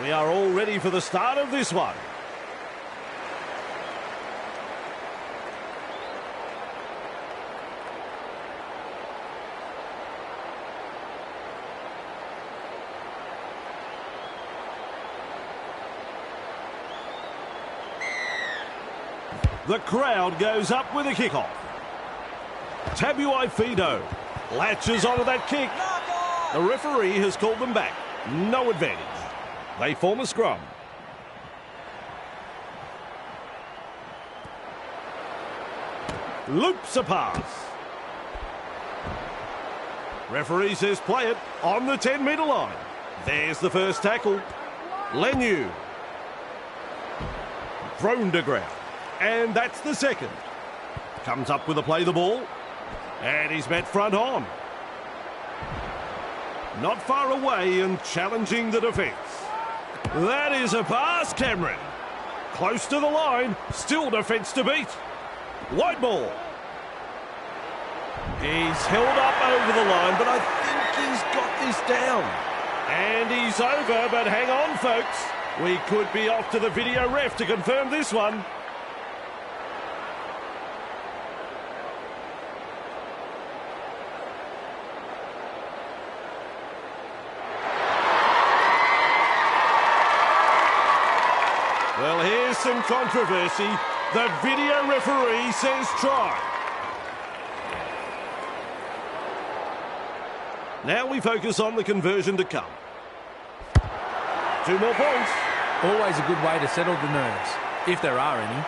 We are all ready for the start of this one. The crowd goes up with a kickoff. Tabuai Fido latches onto that kick. The referee has called them back. No advantage. They form a scrum. Loops a pass. Referee says play it on the 10-metre line. There's the first tackle. Lenu. Thrown to ground. And that's the second. Comes up with a play the ball. And he's met front on. Not far away and challenging the defence. That is a pass, Cameron. Close to the line. Still defence to beat. White ball. He's held up over the line, but I think he's got this down. And he's over, but hang on, folks. We could be off to the video ref to confirm this one. Well, here's some controversy. The video referee says try. Now we focus on the conversion to come. 2 more points. Always a good way to settle the nerves, if there are any.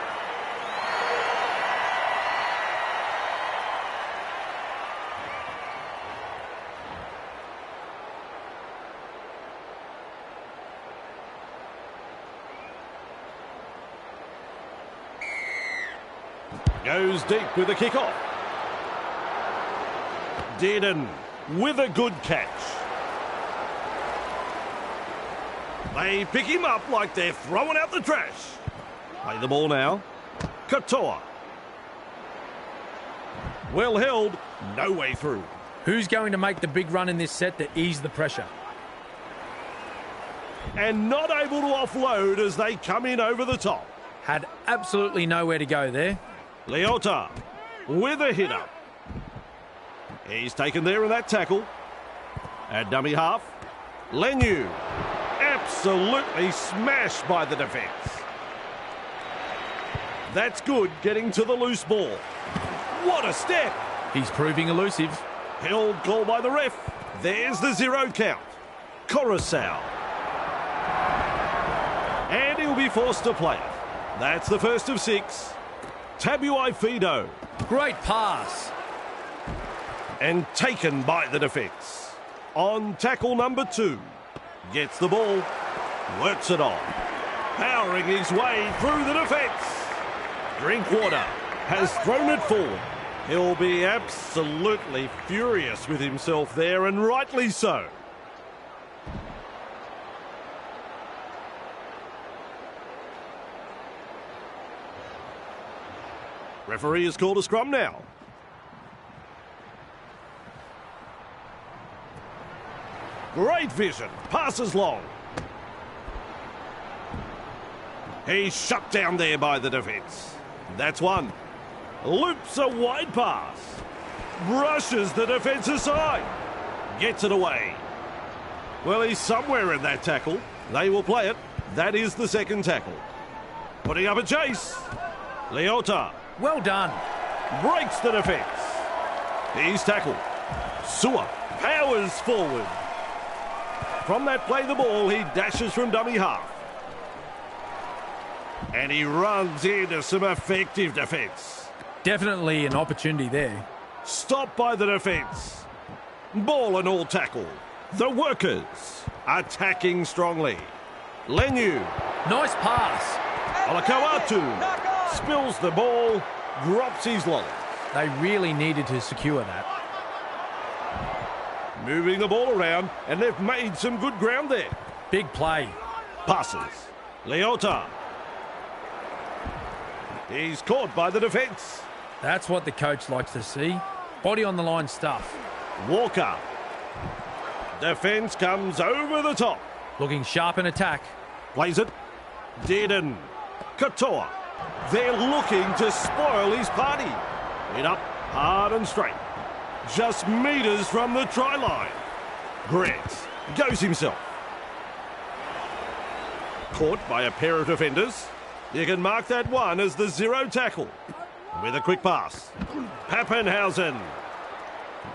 Goes deep with the kick-off. Dearden with a good catch. They pick him up like they're throwing out the trash. Play the ball now. Katoa. Well held, no way through. Who's going to make the big run in this set to ease the pressure? And not able to offload as they come in over the top. Had absolutely nowhere to go there. Leota with a hit up. He's taken there in that tackle. At dummy half, Lenu absolutely smashed by the defence. That's good, getting to the loose ball. What a step! He's proving elusive. Held call by the ref. There's the 0 count. Coruscant. And he'll be forced to play it. That's the first of 6. Tabuai Fido. Great pass. And taken by the defence. On tackle number 2. Gets the ball. Works it on. Powering his way through the defence. Drinkwater has thrown it forward. He'll be absolutely furious with himself there, and rightly so. Referee has called a scrum now. Great vision. Passes long. He's shut down there by the defence. That's one. Loops a wide pass. Brushes the defence aside. Gets it away. Well, he's somewhere in that tackle. They will play it. That is the second tackle. Putting up a chase. Leota. Well done. Breaks the defence. He's tackled. Sua powers forward. From that play the ball, he dashes from dummy half. And he runs into some effective defence. Definitely an opportunity there. Stopped by the defence. Ball and all tackle. The workers attacking strongly. Lenu. Nice pass. Olakoatu spills the ball, drops his lolly. They really needed to secure that. Moving the ball around, and they've made some good ground there. Big play. Passes. Leota. He's caught by the defence. That's what the coach likes to see. Body on the line stuff. Walker. Defence comes over the top. Looking sharp in attack. Plays it. Dearden. Katoa. They're looking to spoil his party. Hit up hard and straight. Just metres from the try line. Grant goes himself. Caught by a pair of defenders. You can mark that one as the 0 tackle. With a quick pass. Pappenhausen.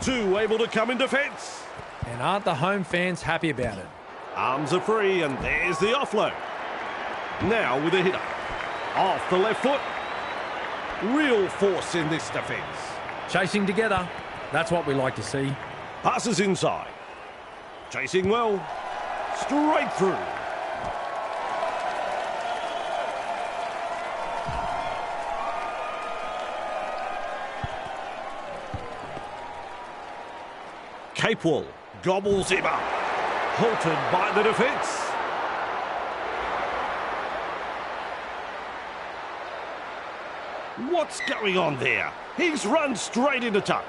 2 able to come in defence. And aren't the home fans happy about it? Arms are free, and there's the offload. Now with a hitter. Off the left foot. Real force in this defence. Chasing together. That's what we like to see. Passes inside. Chasing well. Straight through. Capewell gobbles him up. Halted by the defence. What's going on there? He's run straight into touch.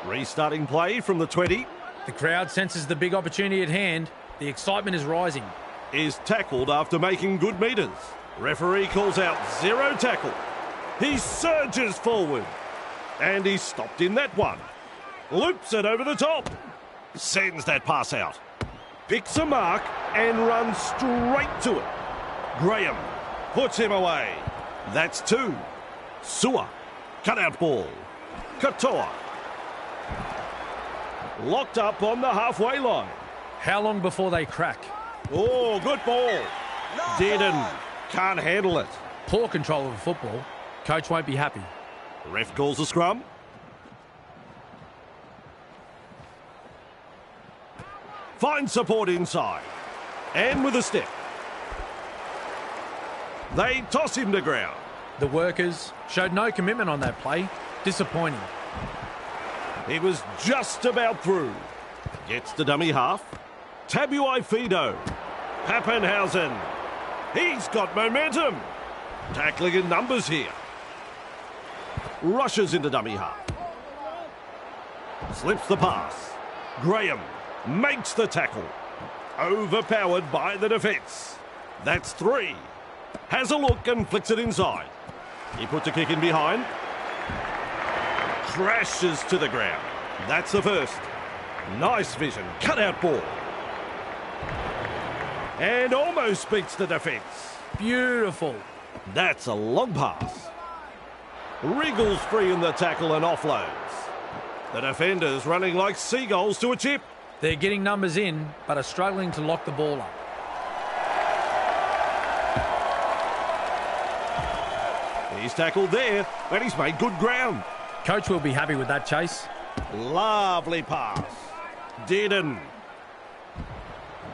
Restarting play from the 20. The crowd senses the big opportunity at hand. The excitement is rising. Is tackled after making good metres. Referee calls out 0 tackle. He surges forward. And he's stopped in that one. Loops it over the top. Sends that pass out. Picks a mark and runs straight to it. Graham puts him away. That's 2. Sua. Cutout ball. Katoa. Locked up on the halfway line. How long before they crack? Oh, good ball. Dearden can't handle it. Poor control of the football. Coach won't be happy. Ref calls a scrum. Finds support inside. And with a step. They toss him to ground. The workers showed no commitment on that play. Disappointing. He was just about through. Gets to dummy half. Tabuai Fido. Pappenhausen. He's got momentum. Tackling in numbers here. Rushes into dummy half. Slips the pass. Graham makes the tackle. Overpowered by the defence. That's 3. Has a look and flicks it inside. He puts a kick in behind. Crashes to the ground. That's the first. Nice vision. Cut out ball. And almost beats the defence. Beautiful. That's a long pass. Wriggles free in the tackle and offloads. The defenders running like seagulls to a chip. They're getting numbers in, but are struggling to lock the ball up. He's tackled there, but he's made good ground. Coach will be happy with that chase. Lovely pass. Dearden.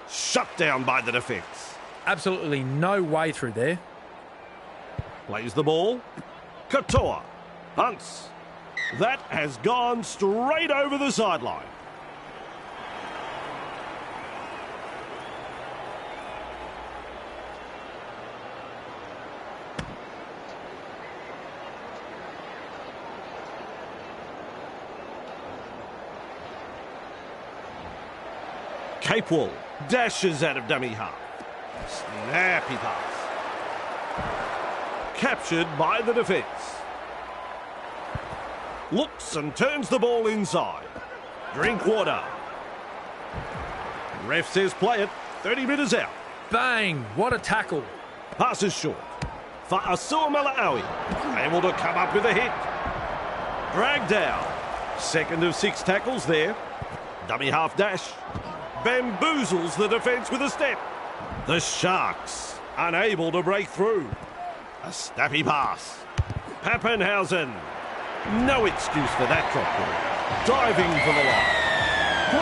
Shut down by the defence. Absolutely no way through there. Plays the ball. Katoa. Hunts. That has gone straight over the sideline. Capewell dashes out of dummy half. Snappy pass. Captured by the defence. Looks and turns the ball inside. Drinkwater. Ref says play it. 30 metres out. Bang! What a tackle. Passes short. For Asua Malaawi. Able to come up with a hit. Dragged down. Second of 6 tackles there. Dummy half dash. Bamboozles the defence with a step. The Sharks unable to break through. A snappy pass. Pappenhausen. No excuse for that drop ball. Diving for the line.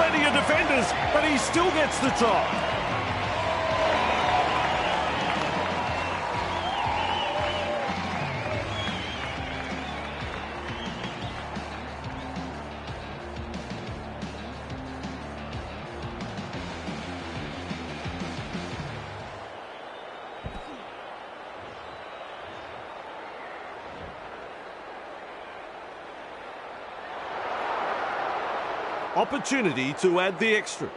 Plenty of defenders, but he still gets the try. Opportunity to add the extras.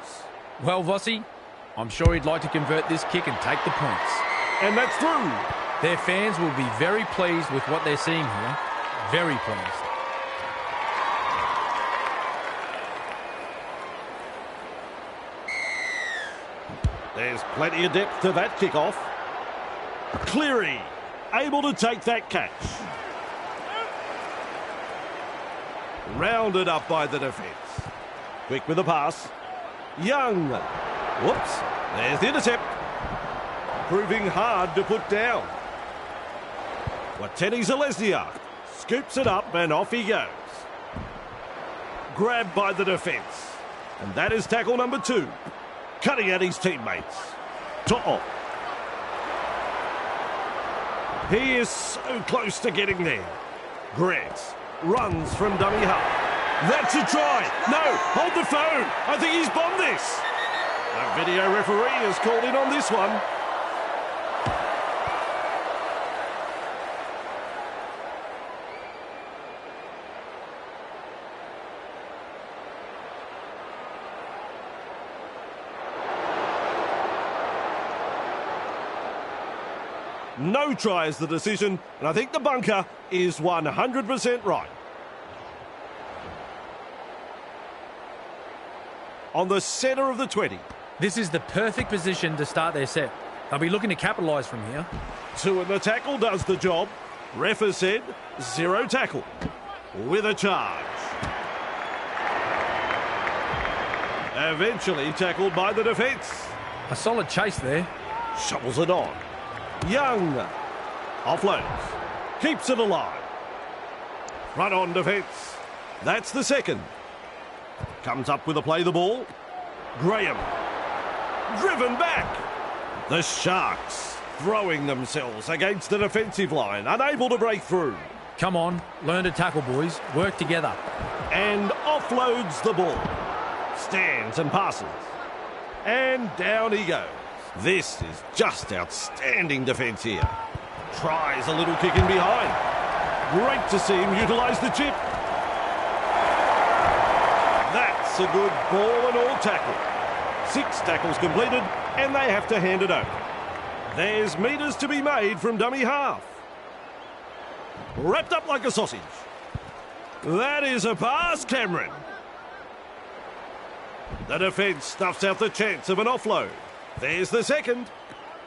Well, Vossi, I'm sure he'd like to convert this kick and take the points. And that's through. Their fans will be very pleased with what they're seeing here. Very pleased. There's plenty of depth to that kickoff. Cleary able to take that catch. Rounded up by the defence. Quick with the pass. Young. Whoops. There's the intercept. Proving hard to put down. Wateni Zalesnia scoops it up and off he goes. Grabbed by the defence. And that is tackle number 2. Cutting at his teammates. To'o. He is so close to getting there. Grant runs from dummy half. That's a try. No, hold the phone. I think he's bombed this. A video referee has called in on this one. No try is the decision, and I think the bunker is 100% right. On the centre of the 20. This is the perfect position to start their set. They'll be looking to capitalise from here. 2 in the tackle does the job. Ref has said 0 tackle. With a charge. Eventually tackled by the defence. A solid chase there. Shovels it on. Young. Offloads. Keeps it alive. Front on defence. That's the second. Comes up with a play the ball. Graham. Driven back. The Sharks throwing themselves against the defensive line, unable to break through. Come on, learn to tackle, boys. Work together. And offloads the ball. Stands and passes. And down he goes. This is just outstanding defence here. Tries a little kick in behind. Great to see him utilise the chip. That's a good ball and all tackle. 6 tackles completed, and they have to hand it over. There's metres to be made from dummy half. Wrapped up like a sausage. That is a pass, Cameron. The defence stuffs out the chance of an offload. There's the second.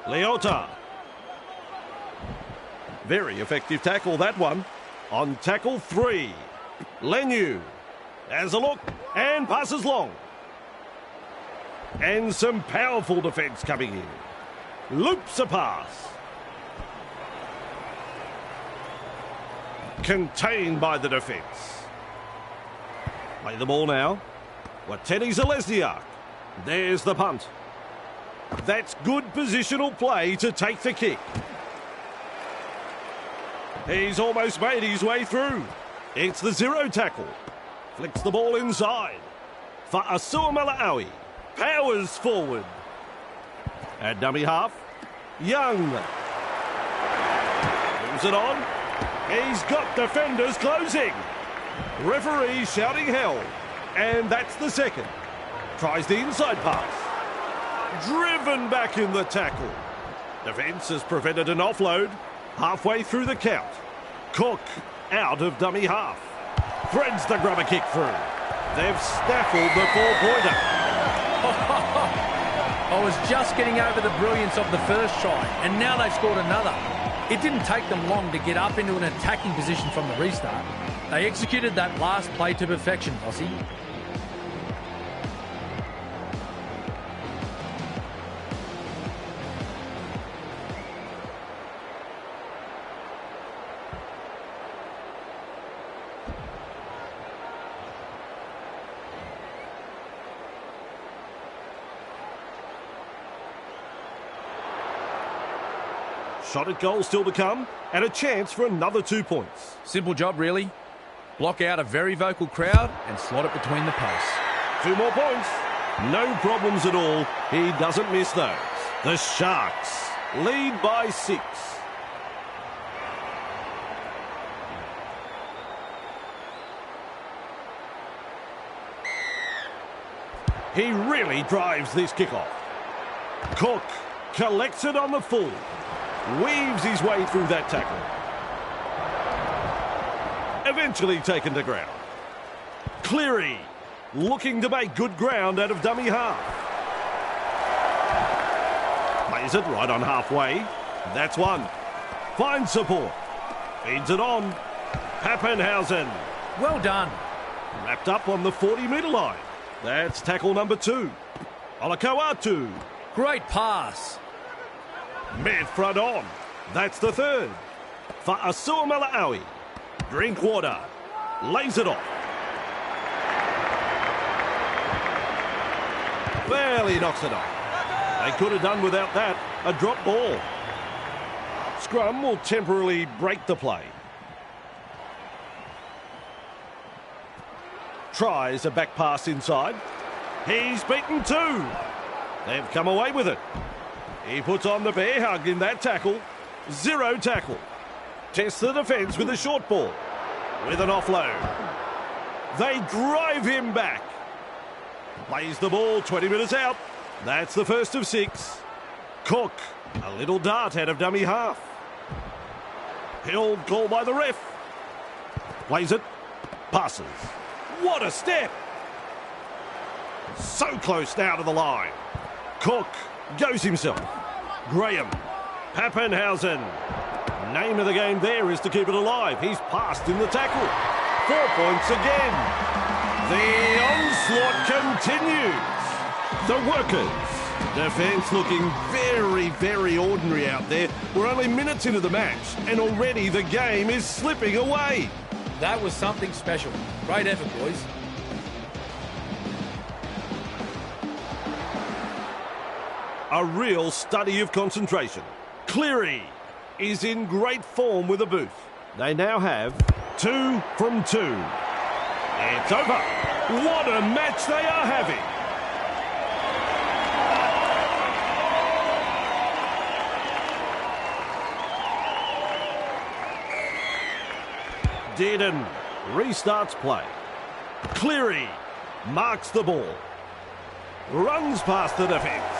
Leota. Very effective tackle, that one. On tackle 3. Lenu has a look and passes long. And some powerful defence coming in. Loops a pass. Contained by the defence. Play the ball now. Wateni Zalesniak. There's the punt. That's good positional play to take the kick. He's almost made his way through. It's the 0 tackle. Flicks the ball inside. For Asua Malaawi. Powers forward. At dummy half. Young. Moves it on. He's got defenders closing. Referee shouting hell. And that's the second. Tries the inside pass. Driven back in the tackle. Defence has prevented an offload. Halfway through the count. Cook out of dummy half. Threads the grubber kick through. They've snaffled the 4-pointer. I was just getting over the brilliance of the first try, and now they've scored another. It didn't take them long to get up into an attacking position from the restart. They executed that last play to perfection, Aussie. Shot at goal still to come, and a chance for another 2 points. Simple job, really. Block out a very vocal crowd and slot it between the posts. 2 more points. No problems at all. He doesn't miss those. The Sharks lead by 6. He really drives this kickoff. Cook collects it on the full. Weaves his way through that tackle. Eventually taken to ground. Cleary looking to make good ground out of dummy half. Plays it right on halfway. That's one. Finds support. Feeds it on. Pappenhausen. Well done. Wrapped up on the 40-metre line. That's tackle number 2. Olakoatu. Great pass. Mid front on. That's the 3rd. For Asua Malaawi. Drinkwater. Lays it off. Barely knocks it off. They could have done without that. A drop ball. Scrum will temporarily break the play. Tries a back pass inside. He's beaten 2. They've come away with it. He puts on the bear hug in that tackle. 0 tackle. Tests the defence with a short ball. With an offload. They drive him back. Plays the ball 20 metres out. That's the first of 6. Cook. A little dart out of dummy half. Held call by the ref. Plays it. Passes. What a step. So close now to the line. Cook goes himself. Graham. Pappenhausen. Name of the game there is to keep it alive. He's passed in the tackle. 4 points again. The onslaught continues. The workers. Defence looking very, very ordinary out there. We're only minutes into the match, and already the game is slipping away. That was something special. Great effort, boys. A real study of concentration. Cleary is in great form with a boot. They now have 2 from 2. It's over. What a match they are having. Dearden restarts play. Cleary marks the ball. Runs past the defence.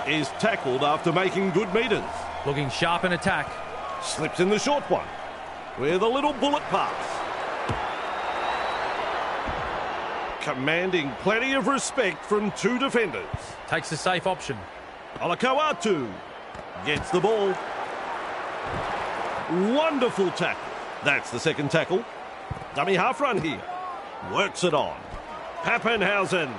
Is tackled after making good metres. Looking sharp in attack. Slips in the short one with a little bullet pass. Commanding plenty of respect from 2 defenders. Takes the safe option. Olakau'atu gets the ball. Wonderful tackle. That's the second tackle. Dummy half run here. Works it on. Pappenhausen.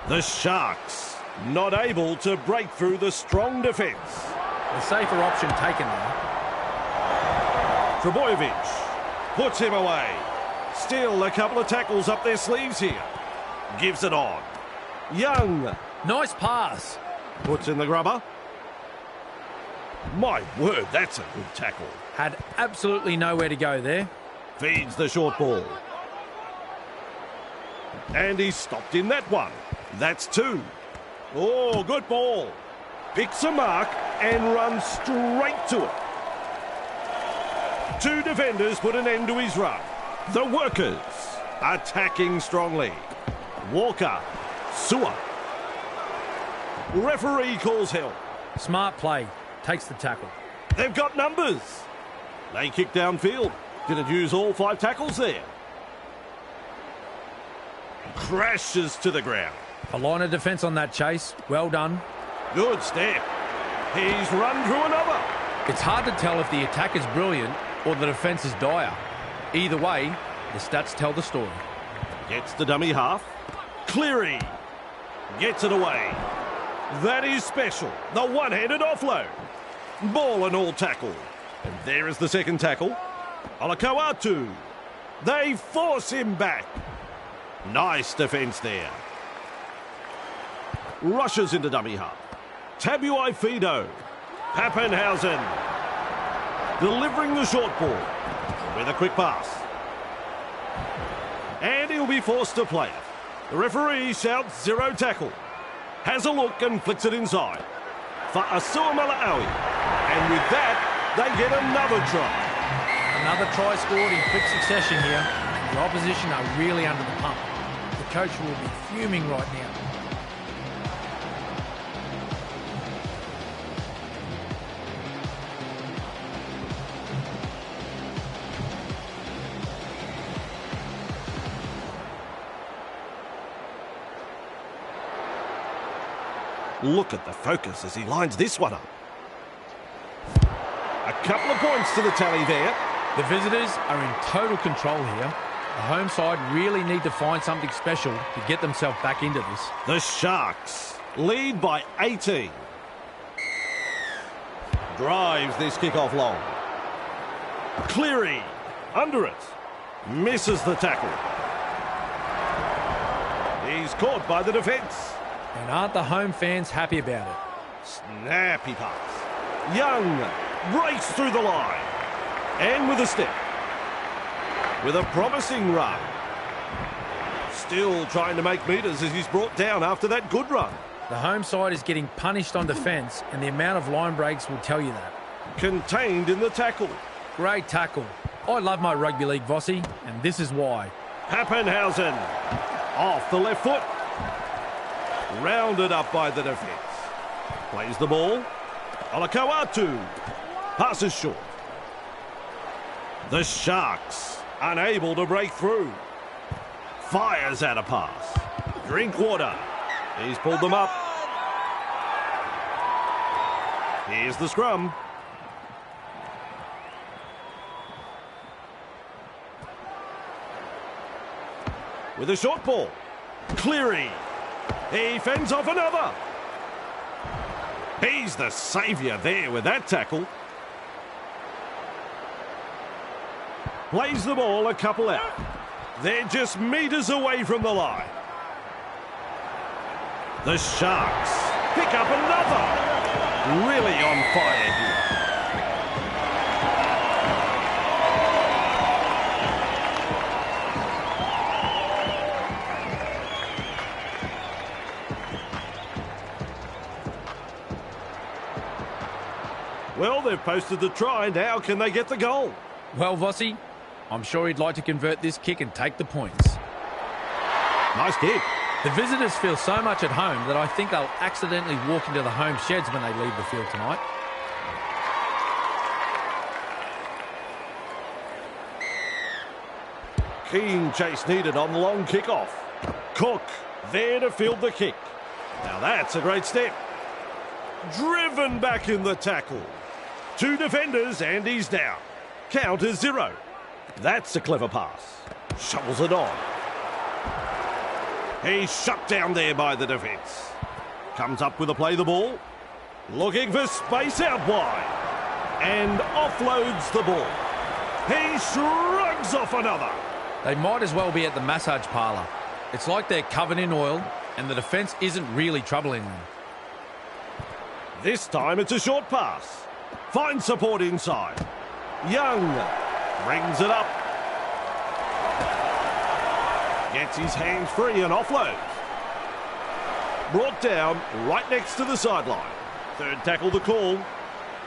The Sharks not able to break through the strong defence. The safer option taken there. Trebojevic puts him away. Still a couple of tackles up their sleeves here. Gives it on. Young. Nice pass. Puts in the grubber. My word, that's a good tackle. Had absolutely nowhere to go there. Feeds the short ball. And he's stopped in that one. That's 2. Oh, good ball. Picks a mark and runs straight to it. 2 defenders put an end to his run. The Workers attacking strongly. Walker. Sewer. Referee calls help. Smart play. Takes the tackle. They've got numbers. They kick downfield. Didn't use all 5 tackles there. Crashes to the ground. A line of defence on that chase. Well done. Good step. He's run through another. It's hard to tell if the attack is brilliant or the defence is dire. Either way, the stats tell the story. Gets the dummy half. Cleary gets it away. That is special. The one-handed offload. Ball and all tackle. And there is the second tackle. Olakau'atu. They force him back. Nice defence there. Rushes into dummy half. Tabuai Fido. Pappenhausen. Delivering the short ball. With a quick pass. And he'll be forced to play it. The referee shouts 0 tackle. Has a look and flicks it inside. For Asua Mala'awi. And with that, they get another try. Another try scored in quick succession here. The opposition are really under the pump. The coach will be fuming right now. Look at the focus as he lines this one up. A couple of points to the tally there. The visitors are in total control here. The home side really need to find something special to get themselves back into this. The Sharks lead by 18. Drives this kickoff long. Cleary under it. Misses the tackle. He's caught by the defence. And aren't the home fans happy about it? Snappy pass. Young breaks through the line. And with a step. With a promising run. Still trying to make metres as he's brought down after that good run. The home side is getting punished on defence, and the amount of line breaks will tell you that. Contained in the tackle. Great tackle. I love my rugby league, Vossi, and this is why. Pappenhausen off the left foot. Rounded up by the defence. Plays the ball. Olakau'atu. Passes short. The Sharks unable to break through. Fires out a pass. Drinkwater. He's pulled them up. Here's the scrum. With a short ball. Cleary. He fends off another. He's the saviour there with that tackle. Plays the ball a couple out. They're just metres away from the line. The Sharks pick up another. Really on fire here. Well, they've posted the try. Now can they get the goal? Well, Vossi, I'm sure he'd like to convert this kick and take the points. Nice kick. The visitors feel so much at home that I think they'll accidentally walk into the home sheds when they leave the field tonight. Keen chase needed on the long kick-off. Cook there to field the kick. Now that's a great step. Driven back in the tackle. 2 defenders and he's down. Count is 0. That's a clever pass. Shovels it on. He's shut down there by the defence. Comes up with a play the ball. Looking for space out wide. And offloads the ball. He shrugs off another. They might as well be at the massage parlour. It's like they're covered in oil and the defence isn't really troubling them. This time it's a short pass. Finds support inside. Young brings it up. Gets his hands free and offloads. Brought down right next to the sideline. Third tackle the call.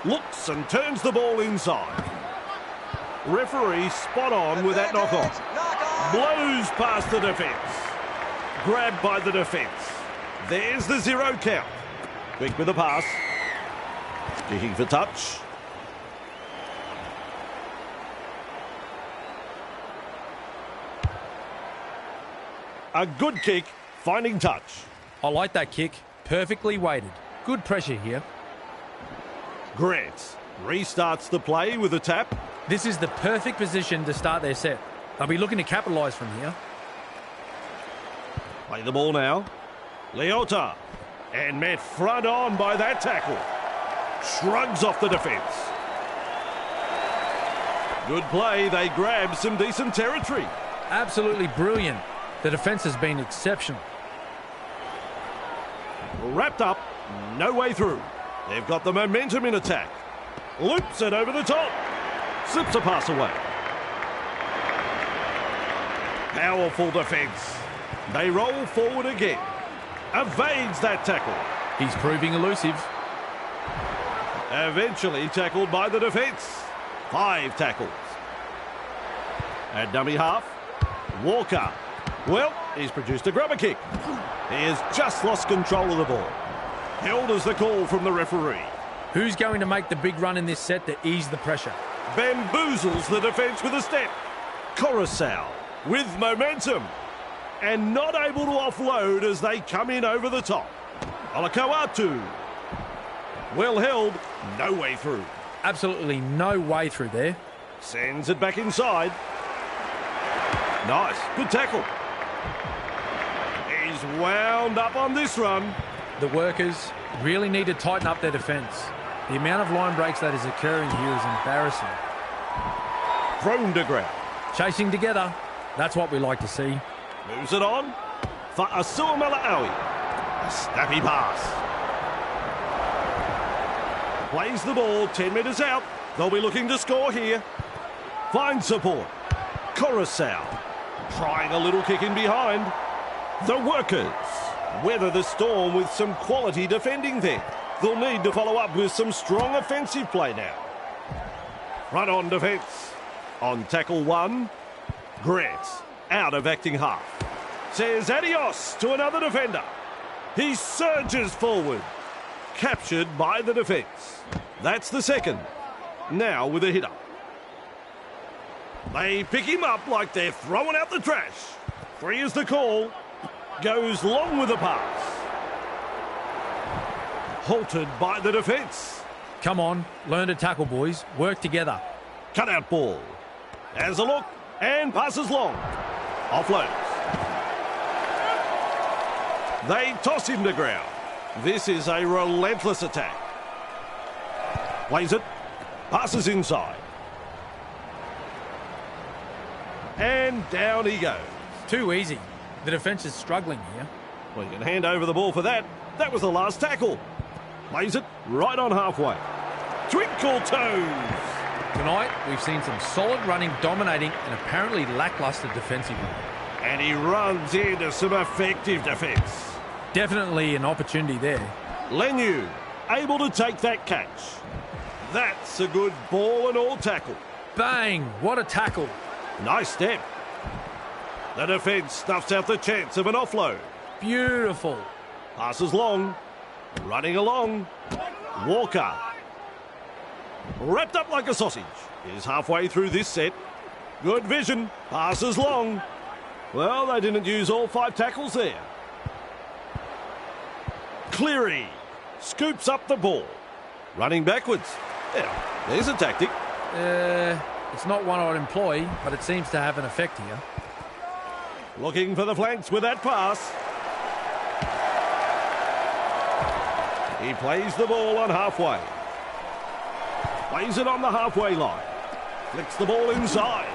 Looks and turns the ball inside. Referee spot on with that knock on. Blows past the defence. Grabbed by the defence. There's the 0 count. Quick with the pass. Kicking for touch. A good kick, finding touch. I like that kick. Perfectly weighted. Good pressure here. Grant restarts the play with a tap. This is the perfect position to start their set. They'll be looking to capitalise from here. Play the ball now. Leota. And met front on by that tackle. Shrugs off the defence. Good play. They grab some decent territory. Absolutely brilliant. The defence has been exceptional. Wrapped up. No way through. They've got the momentum in attack. Loops it over the top. Slips a pass away. Powerful defence. They roll forward again. Evades that tackle. He's proving elusive. Eventually tackled by the defence. 5 tackles. At dummy half, Walker. Well, he's produced a grubber kick. He has just lost control of the ball. Held as the call from the referee. Who's going to make the big run in this set to ease the pressure? Bamboozles the defence with a step. Coruscant with momentum. And not able to offload as they come in over the top. Olakoatu. Well held. No way through. Absolutely no way through there. Sends it back inside. Nice. Good tackle. He's wound up on this run. The workers really need to tighten up their defence. The amount of line breaks that is occurring here is embarrassing. Prone to ground. Chasing together. That's what we like to see. Moves it on for Asua Mala'awi. A snappy pass. Plays the ball 10 metres out. They'll be looking to score here. Finds support. Coruscant trying a little kick in behind. The workers weather the storm with some quality defending there. They'll need to follow up with some strong offensive play now. Run on defence. On tackle 1, Grant out of acting half. Says adios to another defender. He surges forward. Captured by the defence. That's the second. Now with a hitter. They pick him up like they're throwing out the trash. 3 is the call. Goes long with the pass. Halted by the defence. Come on, learn to tackle, boys. Work together. Cutout ball. Has a look and passes long. Offloads. They toss him to ground. This is a relentless attack. Plays it. Passes inside. And down he goes. Too easy. The defence is struggling here. Well, you can hand over the ball for that. That was the last tackle. Plays it right on halfway. Twinkle toes. Tonight, we've seen some solid running, dominating, and apparently lacklustre defensively. And he runs into some effective defence. Definitely an opportunity there. Lenu, able to take that catch. That's a good ball and all tackle. Bang! What a tackle. Nice step. The defence stuffs out the chance of an offload. Beautiful. Passes long. Running along. Walker. Wrapped up like a sausage. Is halfway through this set. Good vision. Passes long. Well, they didn't use all 5 tackles there. Cleary scoops up the ball. Running backwards. Yeah, there's a tactic. It's not one I'd employ, but it seems to have an effect here. Looking for the flanks with that pass. He plays the ball on halfway. Plays it on the halfway line. Flicks the ball inside.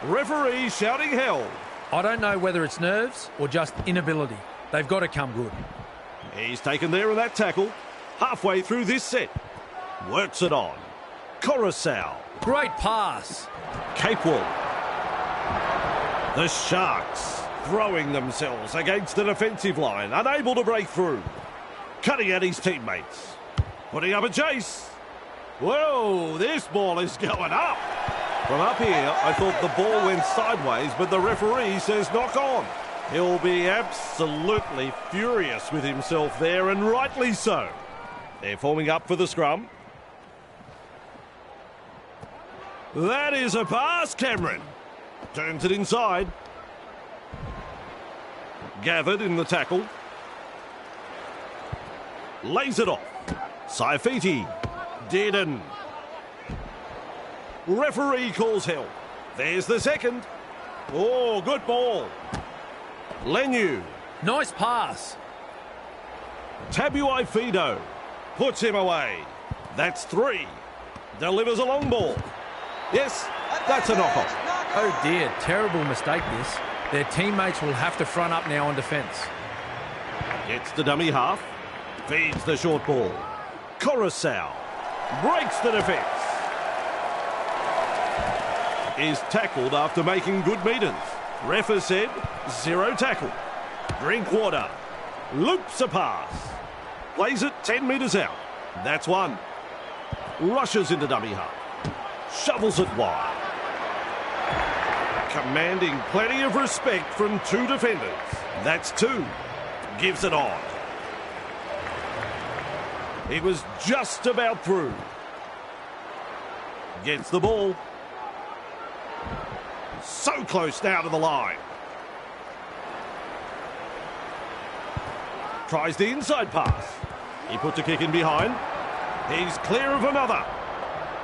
Referee shouting held. I don't know whether it's nerves or just inability. They've got to come good. He's taken there in that tackle. Halfway through this set. Works it on. Coruscant. Great pass. Capewell. The Sharks throwing themselves against the defensive line, unable to break through. Cutting at his teammates. Putting up a chase. Whoa, this ball is going up. From up here, I thought the ball went sideways, but the referee says knock on. He'll be absolutely furious with himself there, and rightly so. They're forming up for the scrum. That is a pass, Cameron. Turns it inside. Gathered in the tackle. Lays it off. Saifiti. Dearden. Referee calls help. There's the second. Oh, good ball. Lenu. Nice pass. Tabuai Fido. Puts him away. That's 3. Delivers a long ball. Yes, that's a knock-off. Oh dear, terrible mistake this. Their teammates will have to front up now on defence. Gets the dummy half. Feeds the short ball. Coruscant. Breaks the defence. Is tackled after making good metres. Ref has said 0 tackle. Drinkwater. Loops a pass. Plays it 10 metres out. That's 1. Rushes into dummy half. Shovels it wide. Commanding plenty of respect from 2 defenders. That's 2. Gives it on. It was just about through. Gets the ball. So close now to the line. Tries the inside pass. He puts a kick in behind. He's clear of another.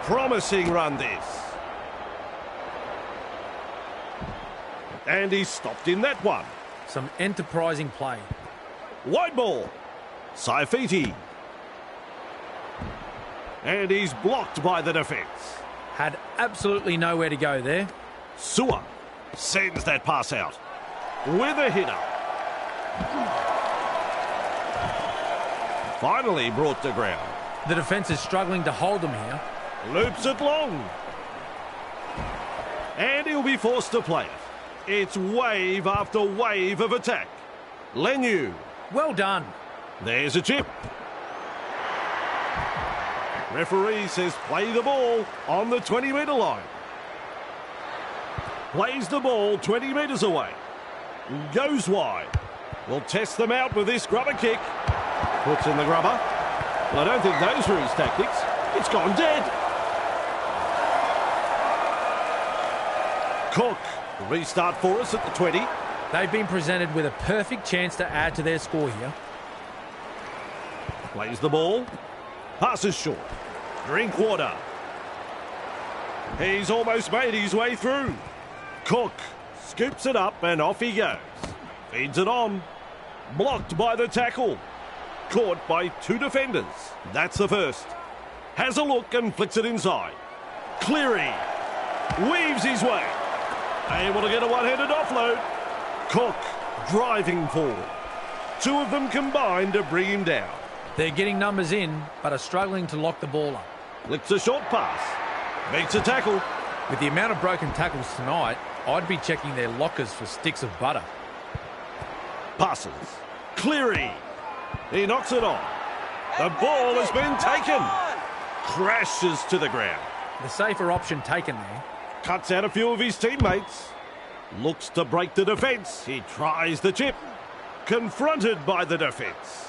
Promising run this. And he's stopped in that one. Some enterprising play. Wide ball. Saifiti. And he's blocked by the defence. Had absolutely nowhere to go there. Sewer sends that pass out with a hitter. Finally brought to ground. The defence is struggling to hold them here. Loops it long. And he'll be forced to play it. It's wave after wave of attack. Lenu. Well done. There's a chip. Referee says play the ball on the 20-metre line. Plays the ball 20 metres away. Goes wide. Will test them out with this grubber kick. Puts in the grubber. Well, I don't think those were his tactics. It's gone dead. Cook. Restart for us at the 20. They've been presented with a perfect chance to add to their score here. Plays the ball. Passes short. Drinkwater. He's almost made his way through. Cook scoops it up and off he goes. Feeds it on. Blocked by the tackle. Caught by 2 defenders. That's the first. Has a look and flicks it inside. Cleary weaves his way. Able to get a one-handed offload. Cook driving forward. Two of them combined to bring him down. They're getting numbers in, but are struggling to lock the ball up. Flicks a short pass. Makes a tackle. With the amount of broken tackles tonight, I'd be checking their lockers for sticks of butter. Passes. Cleary. He knocks it on. The ball has been taken. Crashes to the ground. The safer option taken there. Cuts out a few of his teammates. Looks to break the defence. He tries the chip. Confronted by the defence.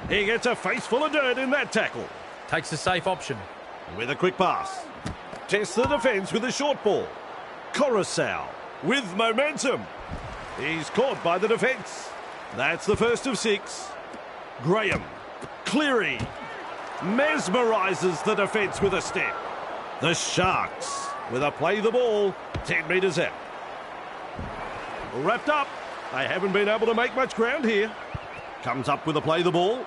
He gets a face full of dirt in that tackle. Takes the safe option. With a quick pass. Tests the defence with a short ball. Coruscant with momentum. He's caught by the defence. That's the first of 6. Graham. Cleary. Mesmerises the defence with a step. The Sharks with a play the ball 10 metres out. Wrapped up. They haven't been able to make much ground here. Comes up with a play the ball.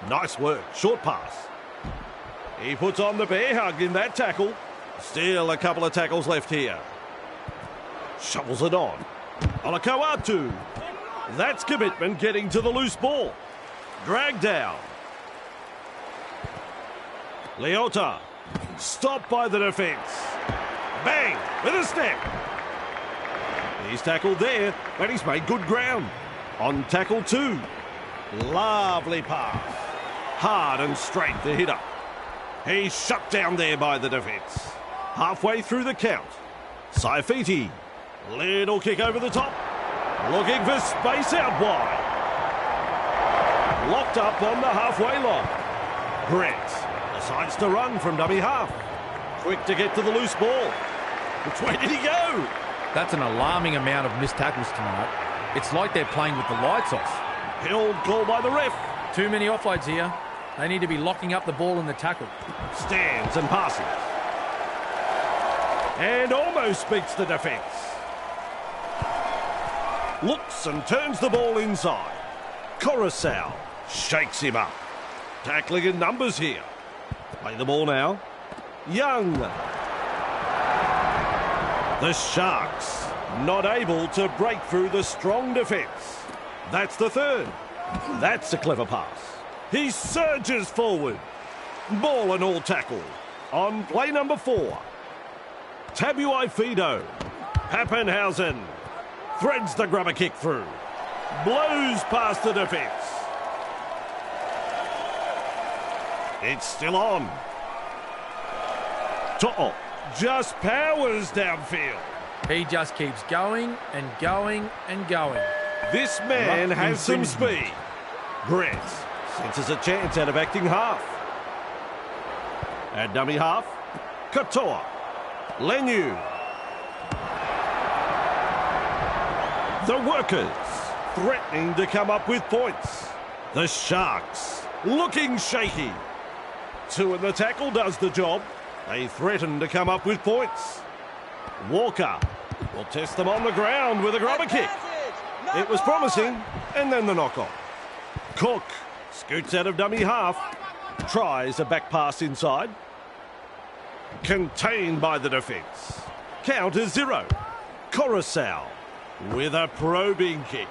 Nice work. Short pass. He puts on the bear hug in that tackle. Still a couple of tackles left here. Shovels it on. Olakau'atu. That's commitment getting to the loose ball. Dragged down. Leota. Stopped by the defence. Bang! With a step. He's tackled there, but he's made good ground. On tackle 2. Lovely pass. Hard and straight to hit up. He's shut down there by the defence. Halfway through the count. Saifiti. Little kick over the top. Looking for space out wide. Locked up on the halfway line. Grant decides to run from dummy half. Quick to get to the loose ball. Which way did he go? That's an alarming amount of missed tackles tonight. It's like they're playing with the lights off. Held call by the ref. Too many offloads here. They need to be locking up the ball in the tackle. Stands and passes. And almost beats the defence. Looks and turns the ball inside. Coruscant shakes him up. Tackling in numbers here. Play the ball now. Young. The Sharks not able to break through the strong defence. That's the third. That's a clever pass. He surges forward. Ball and all tackle. On play number 4. Tabuai Fido. Pappenhausen. Threads the grubber kick through. Blows past the defence. It's still on. To'o just powers downfield. He just keeps going and going and going. This man has some speed. Grant senses a chance out of acting half. At dummy half, Katoa. Lenu. The Workers threatening to come up with points. The Sharks looking shaky. 2 in the tackle does the job. They threaten to come up with points. Walker will test them on the ground with a grubber kick. It was promising, and then the knock-on. Cook scoots out of dummy half. Tries a back pass inside. Contained by the defence. Count is 0. Coruscant with a probing kick.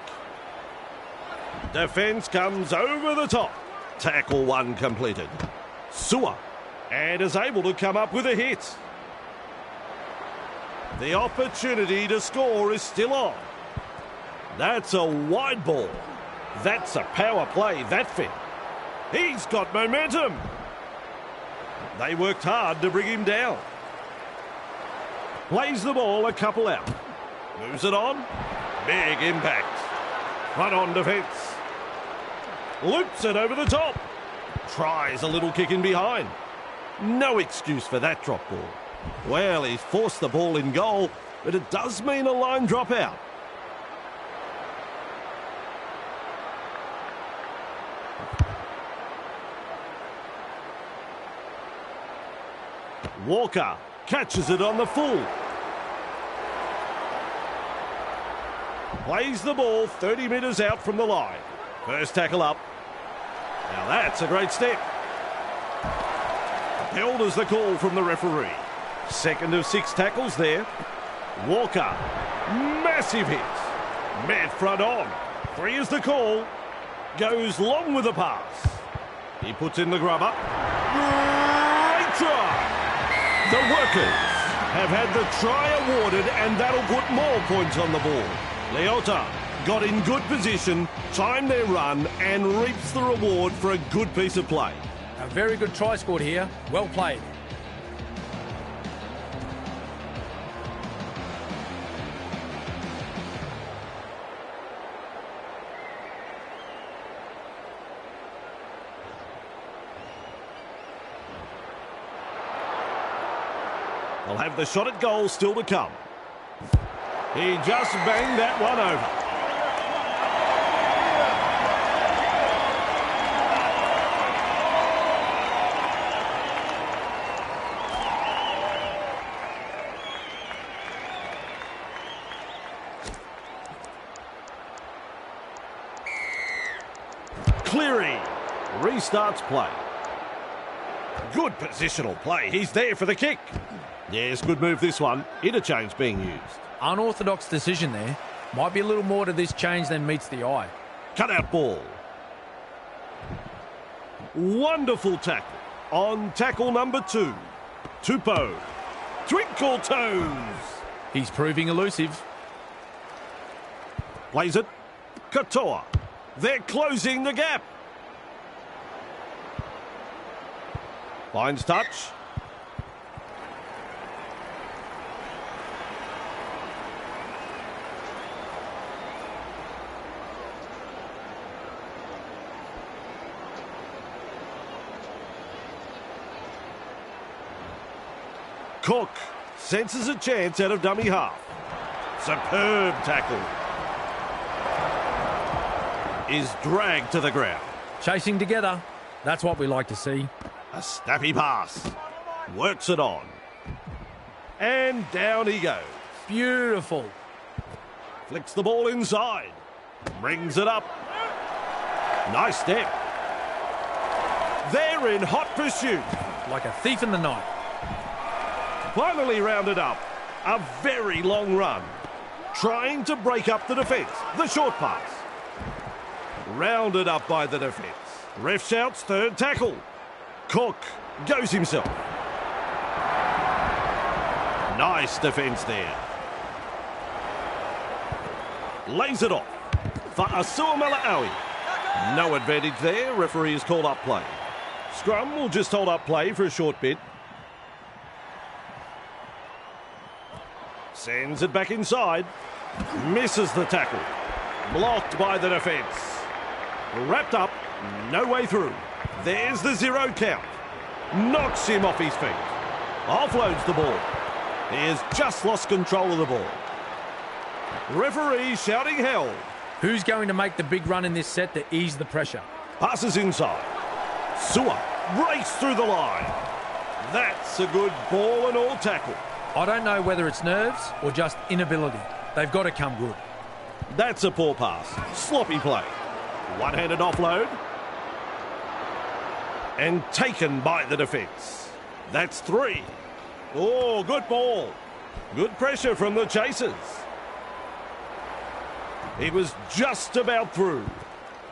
Defence comes over the top. Tackle 1 completed. Sua and is able to come up with a hit. The opportunity to score is still on. That's a wide ball. That's a power play, that fit. He's got momentum. They worked hard to bring him down. Plays the ball a couple out. Moves it on. Big impact. Front on defence. Loops it over the top. Tries a little kick in behind. No excuse for that drop ball. Well, he's forced the ball in goal, but it does mean a line drop out. Walker catches it on the full. Plays the ball 30 metres out from the line. First tackle up. Now that's a great step. Held as the call from the referee. Second of 6 tackles there. Walker. Massive hit. Met front on. 3 is the call. Goes long with the pass. He puts in the grubber. Great try. The Workers have had the try awarded, and that'll put more points on the board. Leota got in good position, timed their run, and reaps the reward for a good piece of play. A very good try scored here. Well played. They'll have the shot at goal still to come. He just banged that one over. Cleary restarts play. Good positional play. He's there for the kick. Yes, good move this one. Interchange being used. Unorthodox decision there. Might be a little more to this change than meets the eye. Cut out ball. Wonderful tackle. On tackle number 2. Tupou. Twinkle toes. He's proving elusive. Plays it. Katoa. They're closing the gap. Finds touch. Cook senses a chance out of dummy half. Superb tackle. Is dragged to the ground. Chasing together. That's what we like to see. A snappy pass. Works it on. And down he goes. Beautiful. Flicks the ball inside. Brings it up. Nice step. They're in hot pursuit. Like a thief in the night. Finally rounded up. A very long run. Trying to break up the defence. The short pass. Rounded up by the defence. Ref shouts third tackle. Cook goes himself. Nice defence there. Lays it off for Asuamala-Aui. No advantage there. Referee has called up play. Scrum will just hold up play for a short bit. Sends it back inside. Misses the tackle. Blocked by the defence. Wrapped up. No way through. There's the 0 count. Knocks him off his feet. Offloads the ball. He has just lost control of the ball. Referee shouting held. Who's going to make the big run in this set to ease the pressure? Passes inside. Sua breaks through the line. That's a good ball and all tackle. I don't know whether it's nerves or just inability. They've got to come good. That's a poor pass. Sloppy play. One-handed offload. And taken by the defence. That's 3. Oh, good ball. Good pressure from the chasers. He was just about through.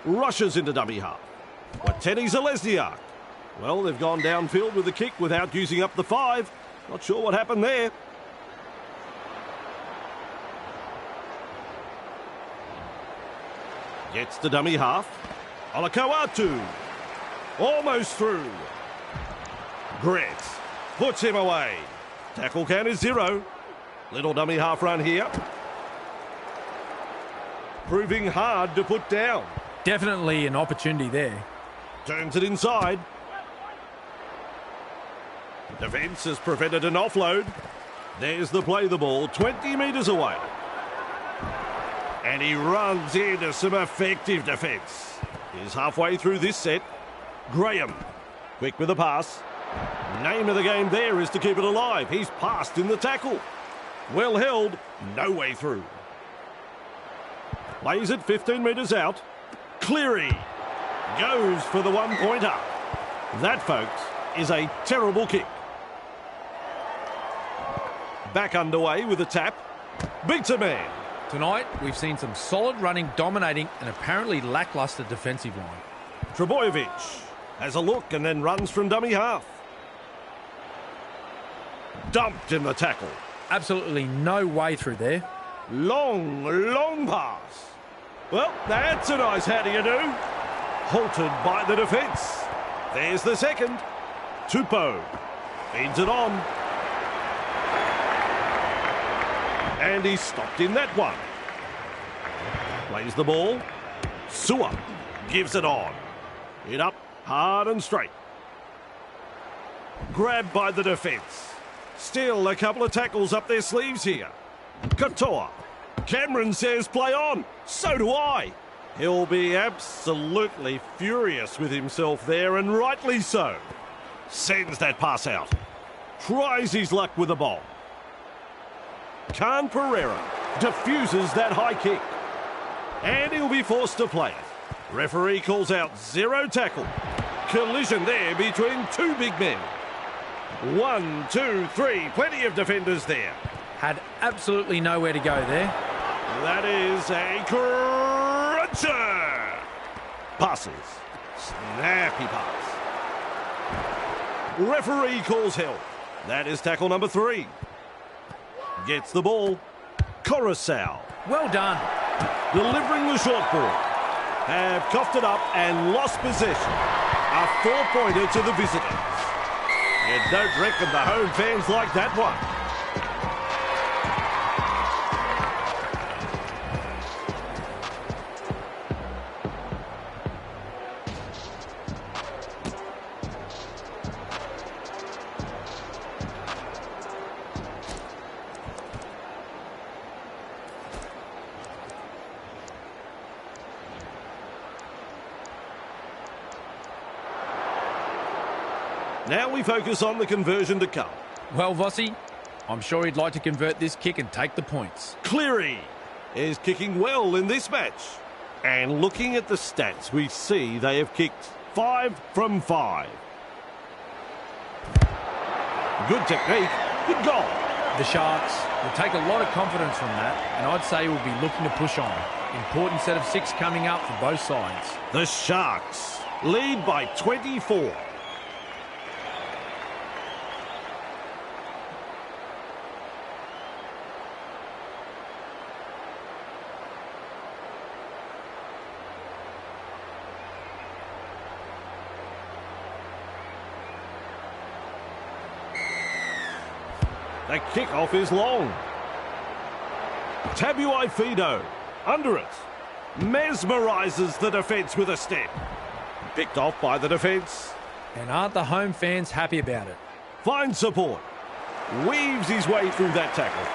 Rushes into dummy half. Wateni Zalesniak. Well, they've gone downfield with the kick without using up the 5. Not sure what happened there. Gets the dummy half. Olakau'atu. Almost through. Gret puts him away. Tackle count is 0. Little dummy half run here. Proving hard to put down. Definitely an opportunity there. Turns it inside. Defence has prevented an offload. There's the play the ball 20 metres away. And he runs into some effective defence. He's halfway through this set. Graham, quick with the pass. Name of the game there is to keep it alive. He's passed in the tackle. Well held, no way through. Plays it 15 metres out. Cleary goes for the 1-pointer. That, folks, is a terrible kick. Back underway with a tap. Beats a man. Tonight, we've seen some solid running, dominating, and apparently lacklustre defensive line. Trbojevic has a look and then runs from dummy half. Dumped in the tackle. Absolutely no way through there. Long, long pass. Well, that's a nice how do you do. Halted by the defence. There's the second. Tupou feeds it on. And he's stopped in that one. Plays the ball. Sewer gives it on. Hit up hard and straight. Grabbed by the defence. Still a couple of tackles up their sleeves here. Katoa. Cameron says play on. So do I. He'll be absolutely furious with himself there, and rightly so. Sends that pass out. Tries his luck with the ball. Khan Pereira diffuses that high kick. And he'll be forced to play it. Referee calls out zero tackle. Collision there between two big men. 1, 2, 3. Plenty of defenders there. Had absolutely nowhere to go there. That is a cruncher. Passes. Snappy pass. Referee calls help. That is tackle number 3. Gets the ball. Coruscant. Well done. Delivering the short ball. Have coughed it up and lost possession. A 4-pointer to the visitors. You don't reckon the home fans like that one. Now we focus on the conversion to come. Well, Vossi, I'm sure he'd like to convert this kick and take the points. Cleary is kicking well in this match. And looking at the stats, we see they have kicked 5 from 5. Good technique, good goal. The Sharks will take a lot of confidence from that, and I'd say we'll be looking to push on. Important set of 6 coming up for both sides. The Sharks lead by 24. The kickoff is long. Tabuai Fido under it. Mesmerises the defence with a step. Picked off by the defence. And aren't the home fans happy about it? Finds support. Weaves his way through that tackle.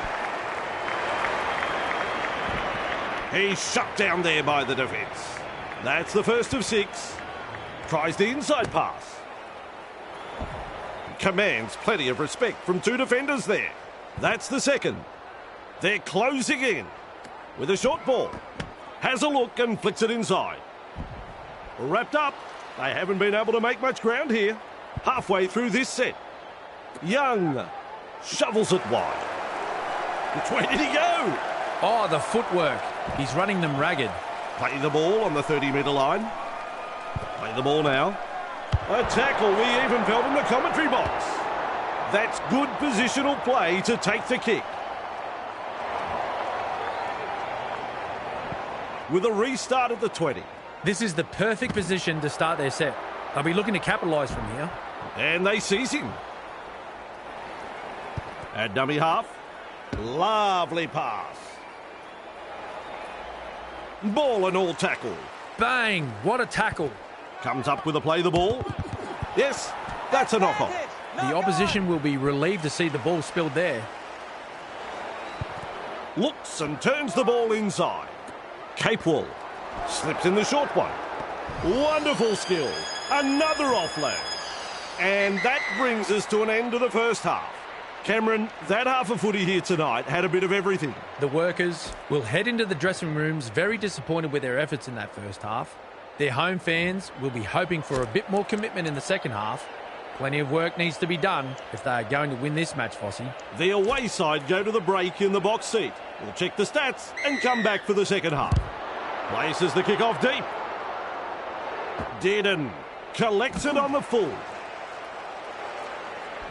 He's shut down there by the defence. That's the first of 6. Tries the inside pass. Commands plenty of respect from 2 defenders there. That's the second. They're closing in with a short ball. Has a look and flicks it inside. Wrapped up. They haven't been able to make much ground here. Halfway through this set. Young shovels it wide. Which way did he go? Oh, the footwork. He's running them ragged. Play the ball on the 30-metre line. Play the ball now. A tackle we even felt in the commentary box. That's good positional play to take the kick. With a restart at the 20. This is the perfect position to start their set. They'll be looking to capitalise from here. And they seize him. At dummy half. Lovely pass. Ball and all tackle. Bang! What a tackle. Comes up with a play the ball. Yes, that's a knock-off. The opposition will be relieved to see the ball spilled there. Looks and turns the ball inside. Capewell slips in the short one. Wonderful skill. Another offload. And that brings us to an end of the first half. Cameron, that half a footy here tonight had a bit of everything. The workers will head into the dressing rooms very disappointed with their efforts in that first half. Their home fans will be hoping for a bit more commitment in the second half. Plenty of work needs to be done if they are going to win this match, Fossey. The away side go to the break in the box seat. We'll check the stats and come back for the second half. Places the kick off deep. Dearden collects it on the full.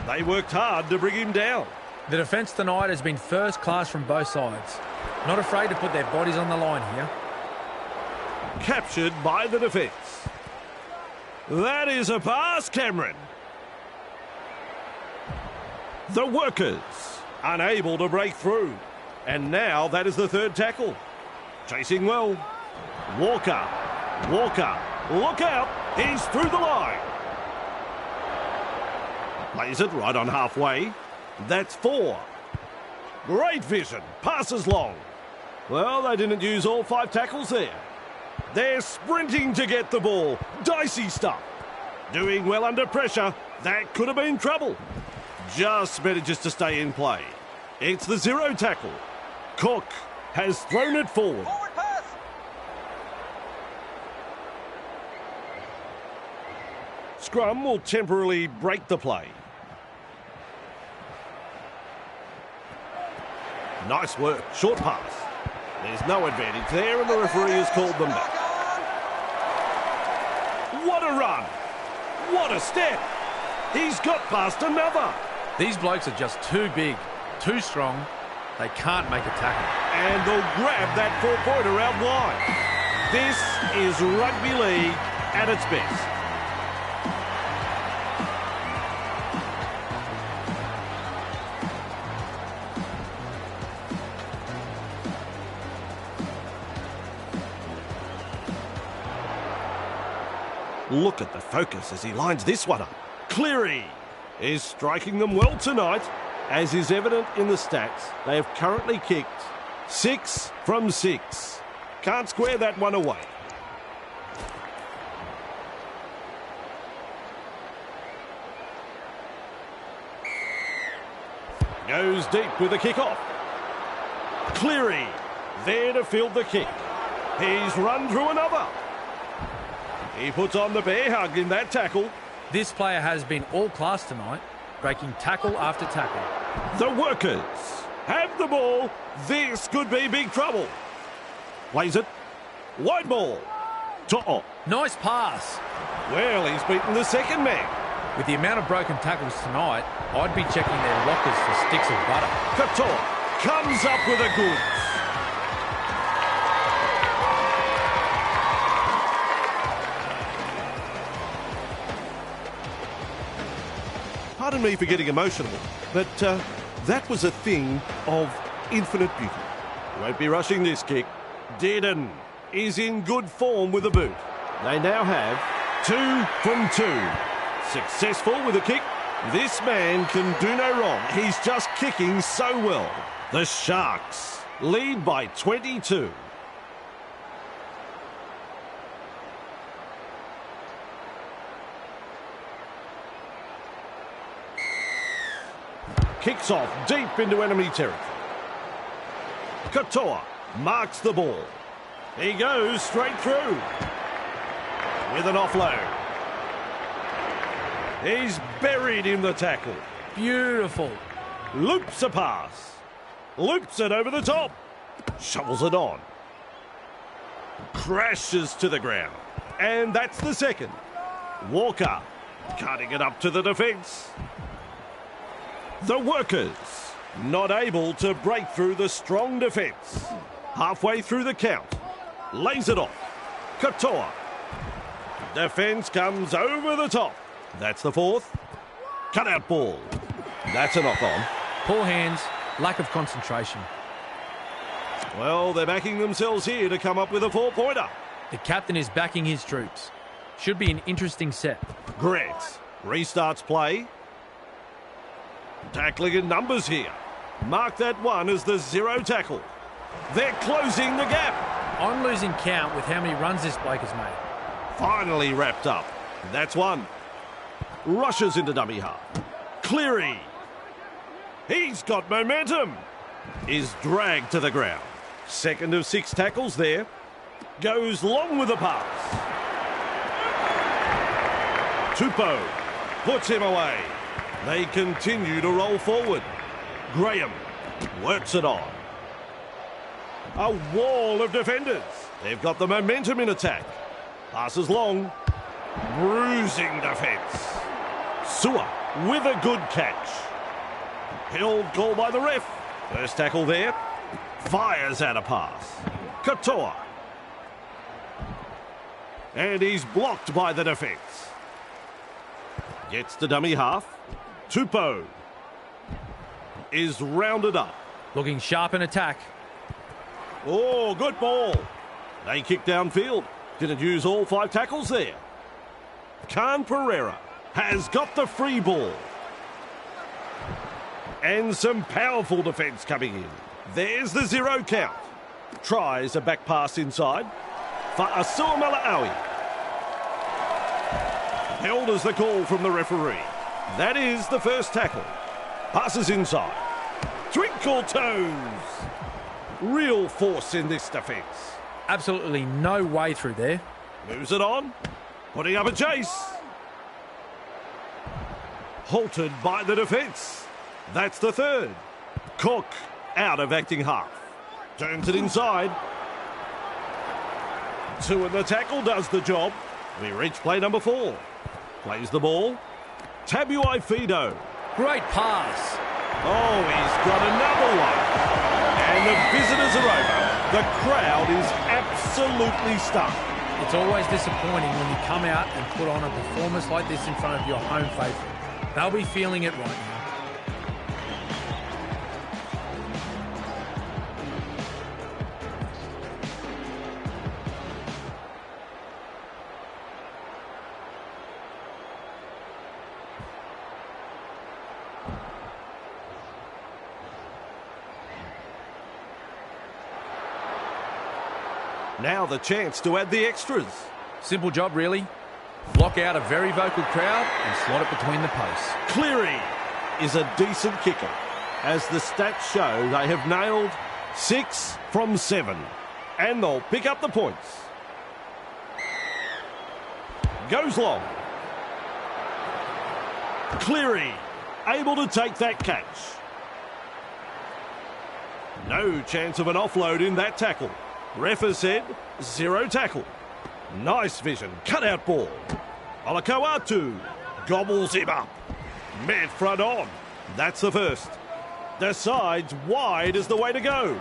They worked hard to bring him down. The defence tonight has been first class from both sides. Not afraid to put their bodies on the line here. Captured by the defence. That is a pass, Cameron. The workers unable to break through. And now that is the third tackle. Chasing well. Walker. Look out. He's through the line. Plays it right on halfway. That's 4. Great vision. Passes long. Well, they didn't use all 5 tackles there. They're sprinting to get the ball. Dicey stuff. Doing well under pressure. That could have been trouble. Just manages to stay in play. It's the 0 tackle. Cook has thrown it forward. Scrum will temporarily break the play. Nice work. Short pass. There's no advantage there, and the referee has called them back. What a run. What a step. He's got past another. These blokes are just too big, too strong. They can't make a tackle. And they'll grab that 4-pointer out wide. This is rugby league at its best. Look at the focus as he lines this one up. Cleary is striking them well tonight. As is evident in the stats, they have currently kicked 6 from 6. Can't square that one away. Goes deep with the kick-off. Cleary there to field the kick. He's run through another. He puts on the bear hug in that tackle. This player has been all class tonight, breaking tackle after tackle. The workers have the ball. This could be big trouble. Plays it. Wide ball. To'o. Nice pass. Well, he's beaten the second man. With the amount of broken tackles tonight, I'd be checking their lockers for sticks of butter. Katoa comes up with a goods. Pardon me for getting emotional, but that was a thing of infinite beauty. Won't be rushing this kick. Dearden is in good form with the boot. They now have 2 from 2. Successful with a kick. This man can do no wrong. He's just kicking so well. The Sharks lead by 22. Kicks off deep into enemy territory. Katoa marks the ball. He goes straight through. With an offload. He's buried in the tackle. Beautiful. Loops a pass. Loops it over the top. Shovels it on. Crashes to the ground. And that's the second. Walker cutting it up to the defence. The workers not able to break through the strong defence. Halfway through the count. Lays it off. Katoa. Defence comes over the top. That's the fourth. Cut out ball. That's a knock on. Poor hands, lack of concentration. Well, they're backing themselves here to come up with a 4-pointer. The captain is backing his troops. Should be an interesting set. Grant restarts play. Tackling in numbers here. Mark that one as the 0 tackle. They're closing the gap. I'm losing count with how many runs this bloke has made. Finally wrapped up. That's one. Rushes into dummy half. Cleary. He's got momentum. Is dragged to the ground. Second of 6 tackles there. Goes long with the pass. Tupou Puts him away. They continue to roll forward. Graham works it on. A wall of defenders. They've got the momentum in attack. Passes long. Bruising defence. Sewer with a good catch. Held goal by the ref. First tackle there. Fires out a pass. Katoa. And he's blocked by the defence. Gets the dummy half. Tupou is rounded up. Looking sharp in attack. Oh, good ball. They kick downfield. Didn't use all 5 tackles there. Khan Pereira has got the free ball. And some powerful defence coming in. There's the 0 count. Tries a back pass inside for Asua Malaawi. Held as the call from the referee. That is the first tackle. Passes inside. Twinkle toes. Real force in this defence. Absolutely no way through there. Moves it on. Putting up a chase. Halted by the defence. That's the third. Cook out of acting half. Turns it inside. 2 in the tackle does the job. We reach play number 4. Plays the ball. Tabuai Fido. Great pass. Oh, he's got another one. And the visitors are over. The crowd is absolutely stuck. It's always disappointing when you come out and put on a performance like this in front of your home faithful. They'll be feeling it right now. Now the chance to add the extras. Simple job, really. Block out a very vocal crowd and slot it between the posts. Cleary is a decent kicker. As the stats show, they have nailed 6 from 7. And they'll pick up the points. Goes long. Cleary able to take that catch. No chance of an offload in that tackle. Ref has said 0 tackle. Nice vision. Cut-out ball. Olakau'atu gobbles him up. Met front on. That's the first. Decides wide is the way to go.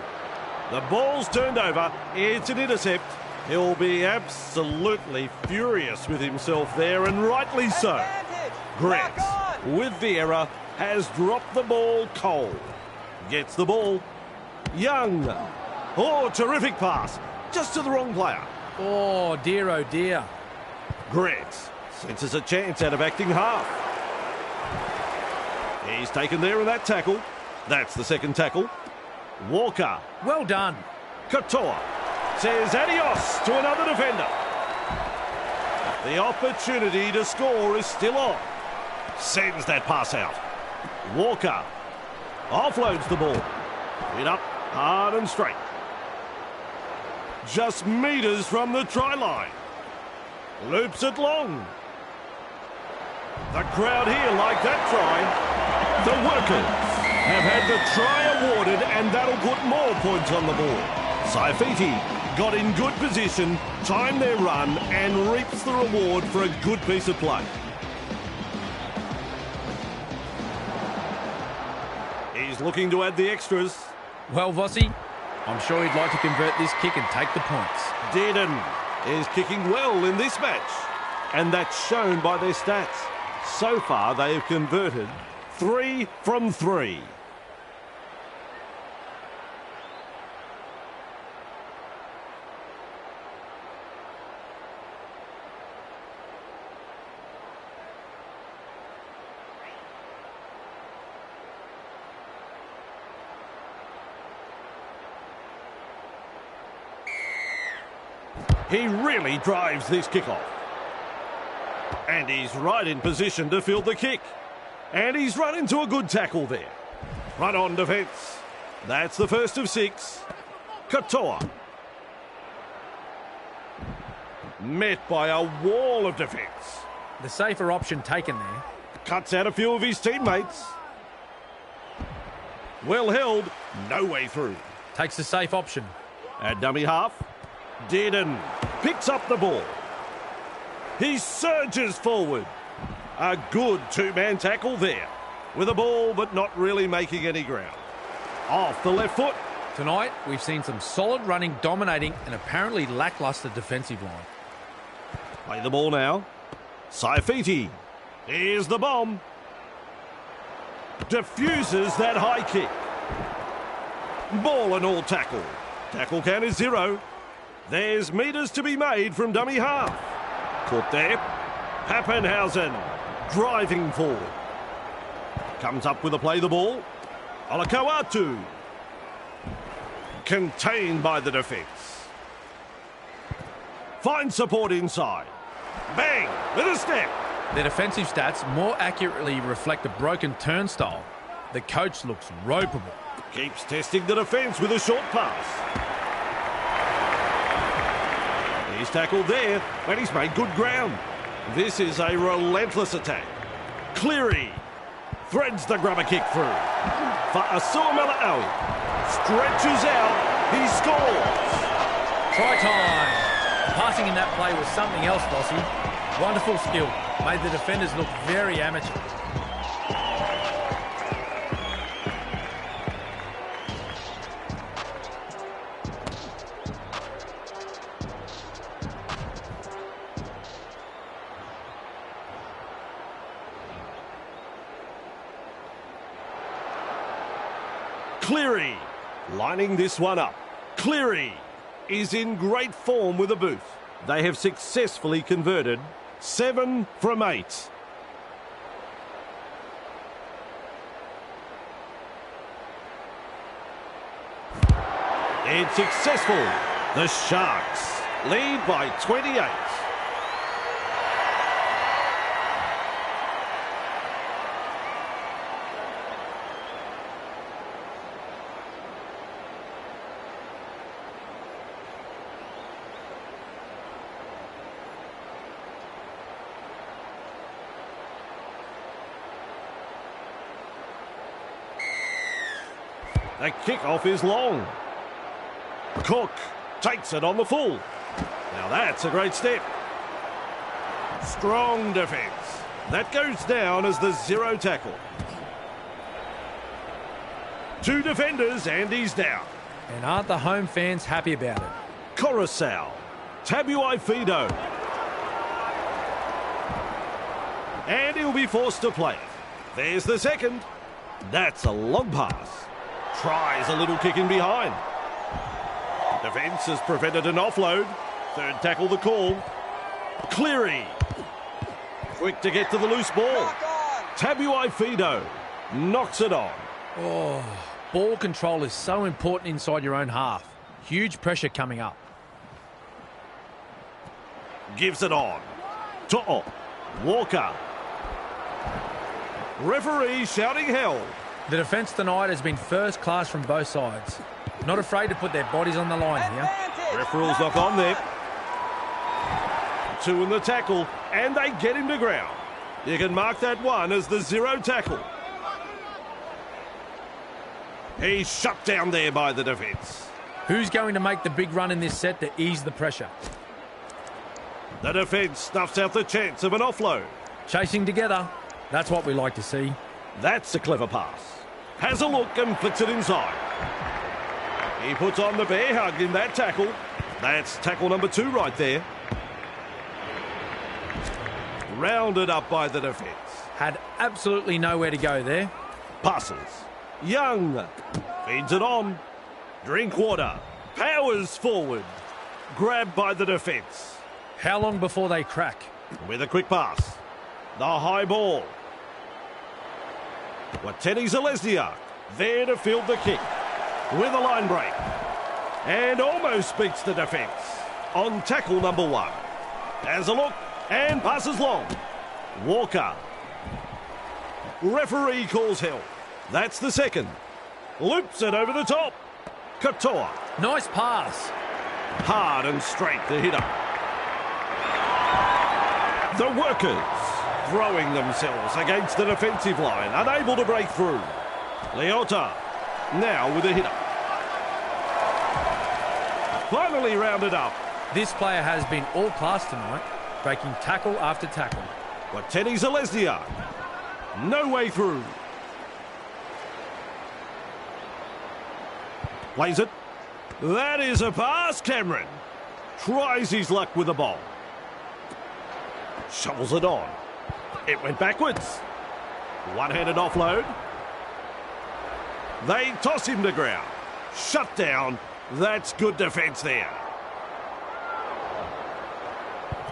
The ball's turned over. It's an intercept. He'll be absolutely furious with himself there, and rightly so. Greggs, with the error, has dropped the ball cold. Gets the ball. Young. Oh, terrific pass. Just to the wrong player. Oh, dear. Greggs senses a chance out of acting half. He's taken there in that tackle. That's the second tackle. Walker. Well done. Katoa says adios to another defender. The opportunity to score is still on. Sends that pass out. Walker offloads the ball. Hit up hard and straight. Just metres from the try line. Loops it long. The crowd here like that try. The workers have had the try awarded, and that'll put more points on the board. Saifiti got in good position, timed their run, and reaps the reward for a good piece of play. He's looking to add the extras. Well, Vossi, I'm sure he'd like to convert this kick and take the points. Dearden is kicking well in this match, and that's shown by their stats. So far, they have converted 3 from 3. He really drives this kickoff. And he's right in position to field the kick. And he's run into a good tackle there. Run on defence. That's the first of 6. Katoa. Met by a wall of defence. The safer option taken there. Cuts out a few of his teammates. Well held. No way through. Takes the safe option. At dummy half. Dearden picks up the ball. He surges forward. A good two-man tackle there. With a ball, but not really making any ground. Off the left foot. Tonight, we've seen some solid running, dominating, and apparently lacklustre defensive line. Play the ball now. Saifiti. Here's the bomb. Diffuses that high kick. Ball and all tackle. Tackle count is 0. There's metres to be made from dummy half. Caught there. Pappenhausen driving forward. Comes up with a play the ball. Olakau'atu. Contained by the defence. Finds support inside. Bang! With a step. Their defensive stats more accurately reflect a broken turnstile. The coach looks ropeable. Keeps testing the defence with a short pass. He's tackled there, but he's made good ground. This is a relentless attack. Cleary threads the grubber kick through. For Asua Mala'awi. Stretches out. He scores. Try time. Passing in that play was something else, Bossy. Wonderful skill. Made the defenders look very amateur. Cleary lining this one up. Cleary is in great form with a boot. They have successfully converted 7 from 8. It's successful. The Sharks lead by 28. The kickoff is long. Cook takes it on the full. Now that's a great step. Strong defence. That goes down as the 0 tackle. 2 defenders and he's down. And aren't the home fans happy about it? Coruscant. Tabuai Fido. And he'll be forced to play it. There's the second. That's a long pass. Tries a little kick in behind. Defence has prevented an offload. Third tackle the call. Cleary. Quick to get to the loose ball. Tabuai Fido knocks it on. Oh, ball control is so important inside your own half. Huge pressure coming up. Gives it on. To'o. Walker. Referee shouting hell. The defence tonight has been first class from both sides. Not afraid to put their bodies on the line here. Ref rules knock on there. 2 in the tackle, and they get him to ground. You can mark that one as the 0 tackle. He's shut down there by the defence. Who's going to make the big run in this set to ease the pressure? The defence snuffs out the chance of an offload. Chasing together. That's what we like to see. That's a clever pass. Has a look and flicks it inside. He puts on the bear hug in that tackle. That's tackle number 2 right there. Rounded up by the defence. Had absolutely nowhere to go there. Passes. Young. Feeds it on. Drinkwater. Powers forward. Grabbed by the defence. How long before they crack? With a quick pass. The high ball. Wateni Zalesnia there to field the kick. With a line break. And almost beats the defence. On tackle number 1. Has a look and passes long. Walker. Referee calls hell. That's the second. Loops it over the top. Katoa. Nice pass. Hard and straight the hitter. The Workers throwing themselves against the defensive line, unable to break through. Leota now with a hitter. Finally rounded up. This player has been all class tonight, breaking tackle after tackle. Wateni Zalesnia. No way through. Plays it. That is a pass, Cameron. Tries his luck with the ball. Shovels it on. It went backwards. One-handed offload. They toss him to ground. Shut down. That's good defence there.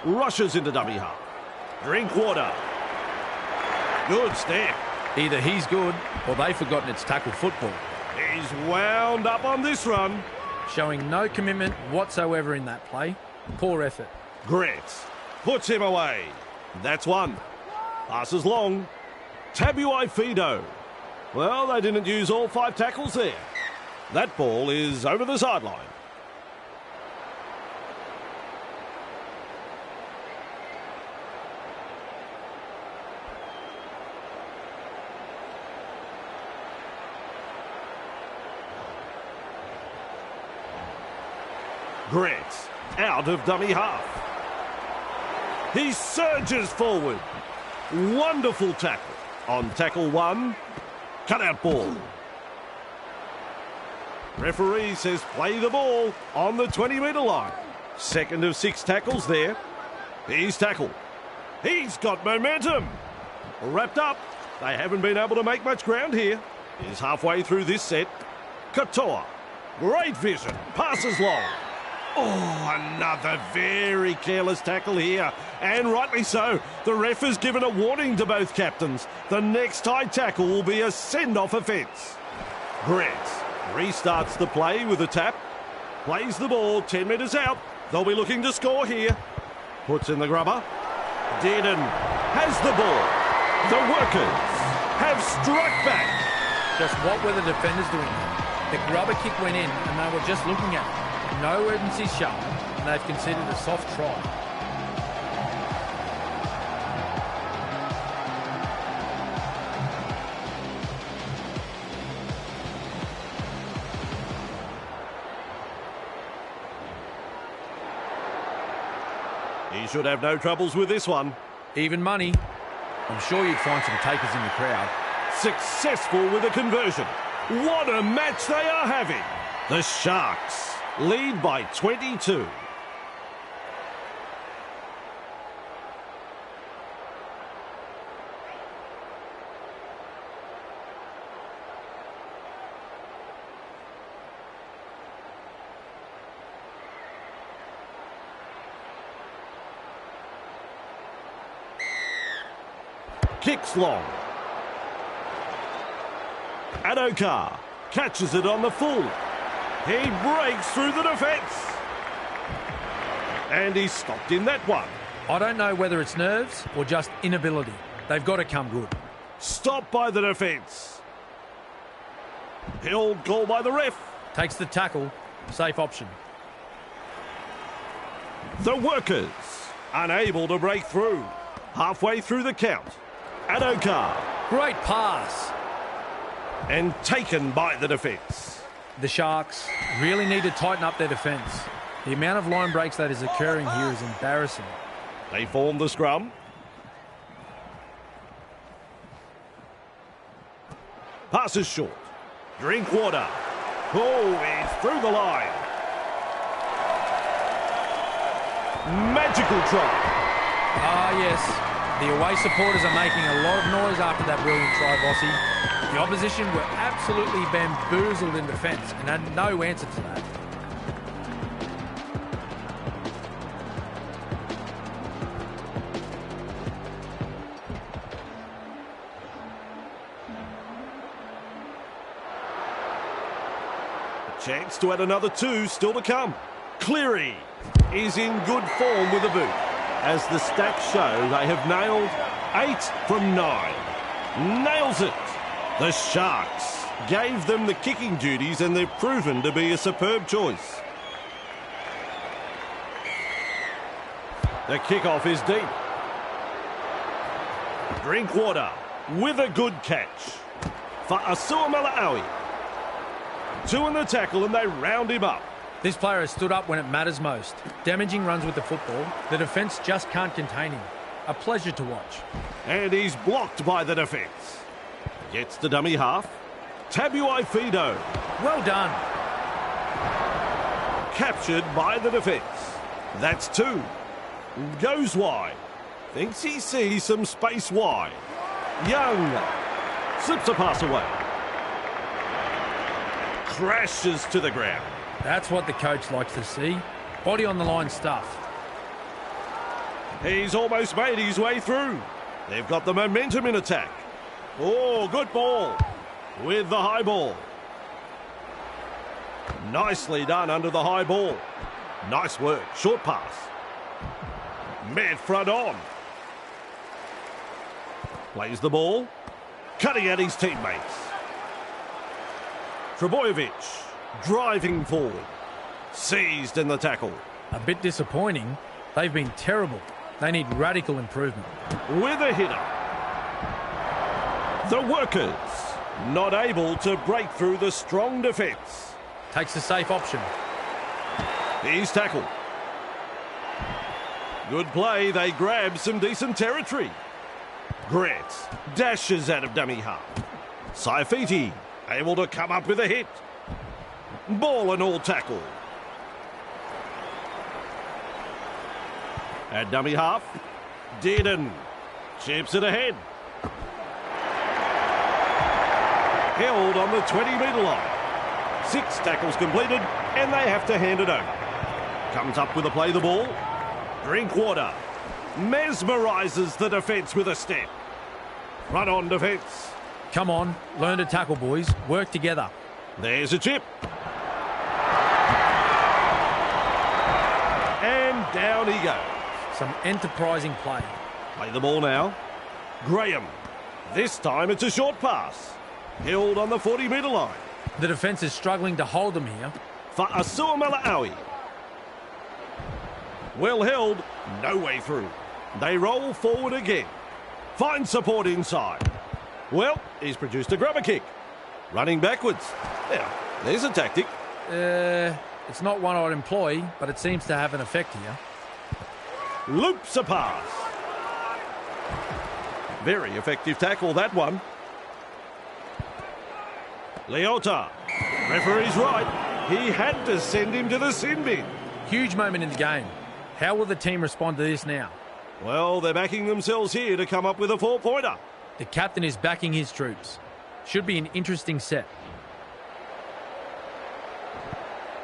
Rushes into dummy half. Drink water. Good step. Either he's good or they've forgotten it's tackle football. He's wound up on this run. Showing no commitment whatsoever in that play. Poor effort. Grant puts him away. That's one. Passes long. Tabuai Fido. Well, they didn't use all 5 tackles there. That ball is over the sideline. Grant out of dummy half. He surges forward. Wonderful tackle. On tackle 1, cutout ball. Referee says play the ball on the 20-metre line. Second of 6 tackles there. He's tackled. He's got momentum. Wrapped up. They haven't been able to make much ground here. He's halfway through this set. Katoa. Great vision. Passes long. Oh, another very careless tackle here. And rightly so. The ref has given a warning to both captains. The next high tackle will be a send-off offence. Grant restarts the play with a tap. Plays the ball 10 metres out. They'll be looking to score here. Puts in the grubber. Dearden has the ball. The workers have struck back. Just what were the defenders doing? The grubber kick went in and they were just looking at it. No urgency shown, and they've considered a soft try. He should have no troubles with this one. Even money. I'm sure you'd find some takers in the crowd. Successful with a conversion. What a match they are having. The Sharks lead by 22. Kicks long. Adokar catches it on the full. He breaks through the defence. And he's stopped in that one. I don't know whether it's nerves or just inability. They've got to come good. Stopped by the defence. Held goal by the ref. Takes the tackle. Safe option. The workers unable to break through. Halfway through the count. Adokar. Great pass. And taken by the defence. The Sharks really need to tighten up their defence. The amount of line breaks that is occurring here is embarrassing. They form the scrum. Passes short. Drink water. Oh, he's through the line. Magical try. Ah, yes. The away supporters are making a lot of noise after that brilliant try, Bossy. The opposition were absolutely bamboozled in defence and had no answer to that. A chance to add another 2 still to come. Cleary is in good form with a boot. As the stats show, they have nailed 8 from 9. Nails it. The Sharks gave them the kicking duties and they've proven to be a superb choice. The kickoff is deep. Drink water with a good catch for Asuamalawi. 2 in the tackle and they round him up. This player has stood up when it matters most. Damaging runs with the football. The defence just can't contain him. A pleasure to watch. And he's blocked by the defence. Gets the dummy half. Tabuai Fido. Well done. Captured by the defence. That's 2. Goes wide. Thinks he sees some space wide. Young. Slips a pass away. Crashes to the ground. That's what the coach likes to see. Body on the line stuff. He's almost made his way through. They've got the momentum in attack. Oh, good ball. With the high ball. Nicely done under the high ball. Nice work. Short pass. Met front on. Plays the ball. Cutting at his teammates. Trebojevic driving forward. Seized in the tackle. A bit disappointing. They've been terrible. They need radical improvement. With a hitter. The workers not able to break through the strong defence. Takes the safe option. He's tackled. Good play. They grab some decent territory. Grant dashes out of dummy half. Saifiti able to come up with a hit. Ball and all tackle. At dummy half, Dearden chips it ahead. Held on the 20-metre line. 6 tackles completed, and they have to hand it over. Comes up with a play the ball. Drinkwater mesmerises the defence with a step. Run on defence. Come on, learn to tackle, boys. Work together. There's a chip. And down he goes. Some enterprising play. Play the ball now. Graham. This time it's a short pass. Held on the 40-metre line. The defence is struggling to hold them here. For Asuamalawi. Well held. No way through. They roll forward again. Find support inside. Well, he's produced a grubber kick. Running backwards. Now, there's a tactic. It's not one I'd employ, but it seems to have an effect here. Loops a pass. Very effective tackle, that one. Leota. Referee's right. He had to send him to the sin bin. Huge moment in the game. How will the team respond to this now? Well, they're backing themselves here to come up with a 4-pointer. The captain is backing his troops. Should be an interesting set.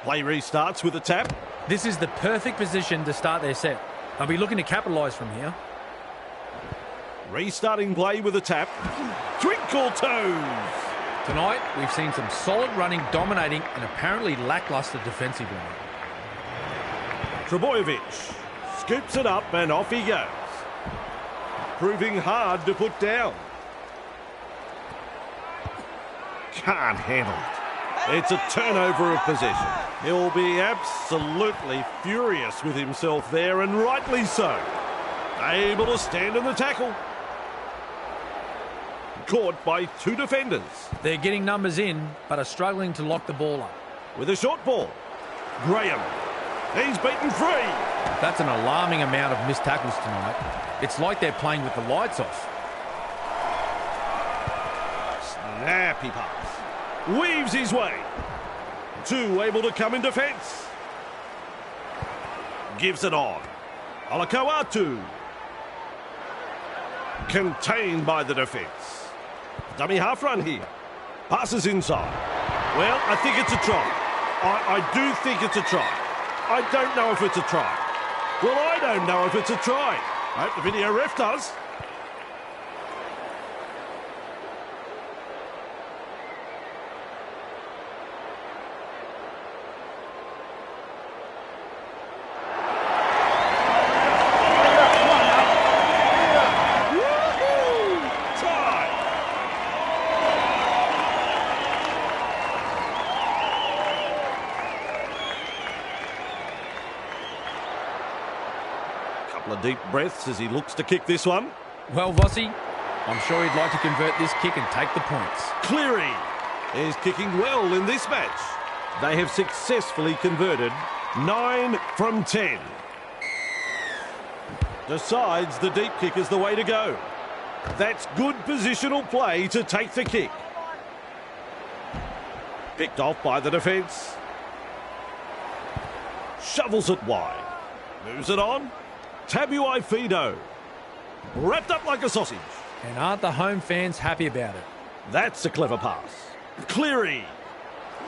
Play restarts with a tap. This is the perfect position to start their set. They'll be looking to capitalise from here. Restarting play with a tap. Twinkle toes. Tonight, we've seen some solid running, dominating, and apparently lacklustre defensive running. Trebojevic scoops it up and off he goes. Proving hard to put down. Can't handle it. It's a turnover of possession. He'll be absolutely furious with himself there, and rightly so. Able to stand in the tackle. Caught by 2 defenders. They're getting numbers in, but are struggling to lock the ball up. With a short ball. Graham. He's beaten free. That's an alarming amount of missed tackles tonight. It's like they're playing with the lights off. Snappy pass. Weaves his way. 2 able to come in defence. Gives it on. Olakau'atu. Contained by the defence. Dummy half run here. Passes inside. Well, I think it's a try. I do think it's a try. I don't know if it's a try. Well, I don't know if it's a try. I hope the video ref does. Well, Vossi, I'm sure he'd like to convert this kick and take the points. Cleary is kicking well in this match. They have successfully converted 9 from 10. Decides the deep kick is the way to go. That's good positional play to take the kick. Picked off by the defence. Shovels it wide. Moves it on. Tabuai Fido. Wrapped up like a sausage. And aren't the home fans happy about it? That's a clever pass. Cleary.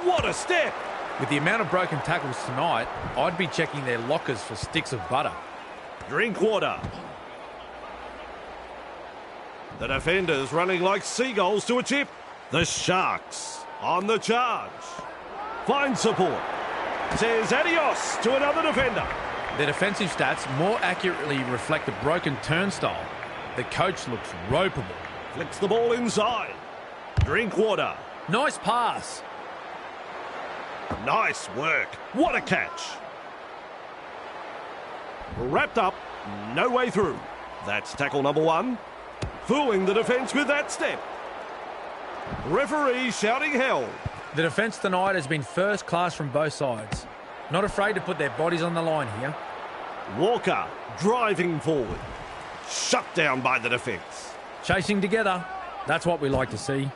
What a step. With the amount of broken tackles tonight, I'd be checking their lockers for sticks of butter. Drinkwater. The defenders running like seagulls to a chip. The Sharks on the charge. Finds support. Says adios to another defender. Their defensive stats more accurately reflect a broken turnstile. The coach looks ropeable. Flicks the ball inside. Drinkwater. Nice pass. Nice work. What a catch. Wrapped up. No way through. That's tackle number 1. Fooling the defence with that step. Referee shouting hell. The defence tonight has been first class from both sides. Not afraid to put their bodies on the line here. Walker driving forward. Shut down by the defence. Chasing together. That's what we like to see.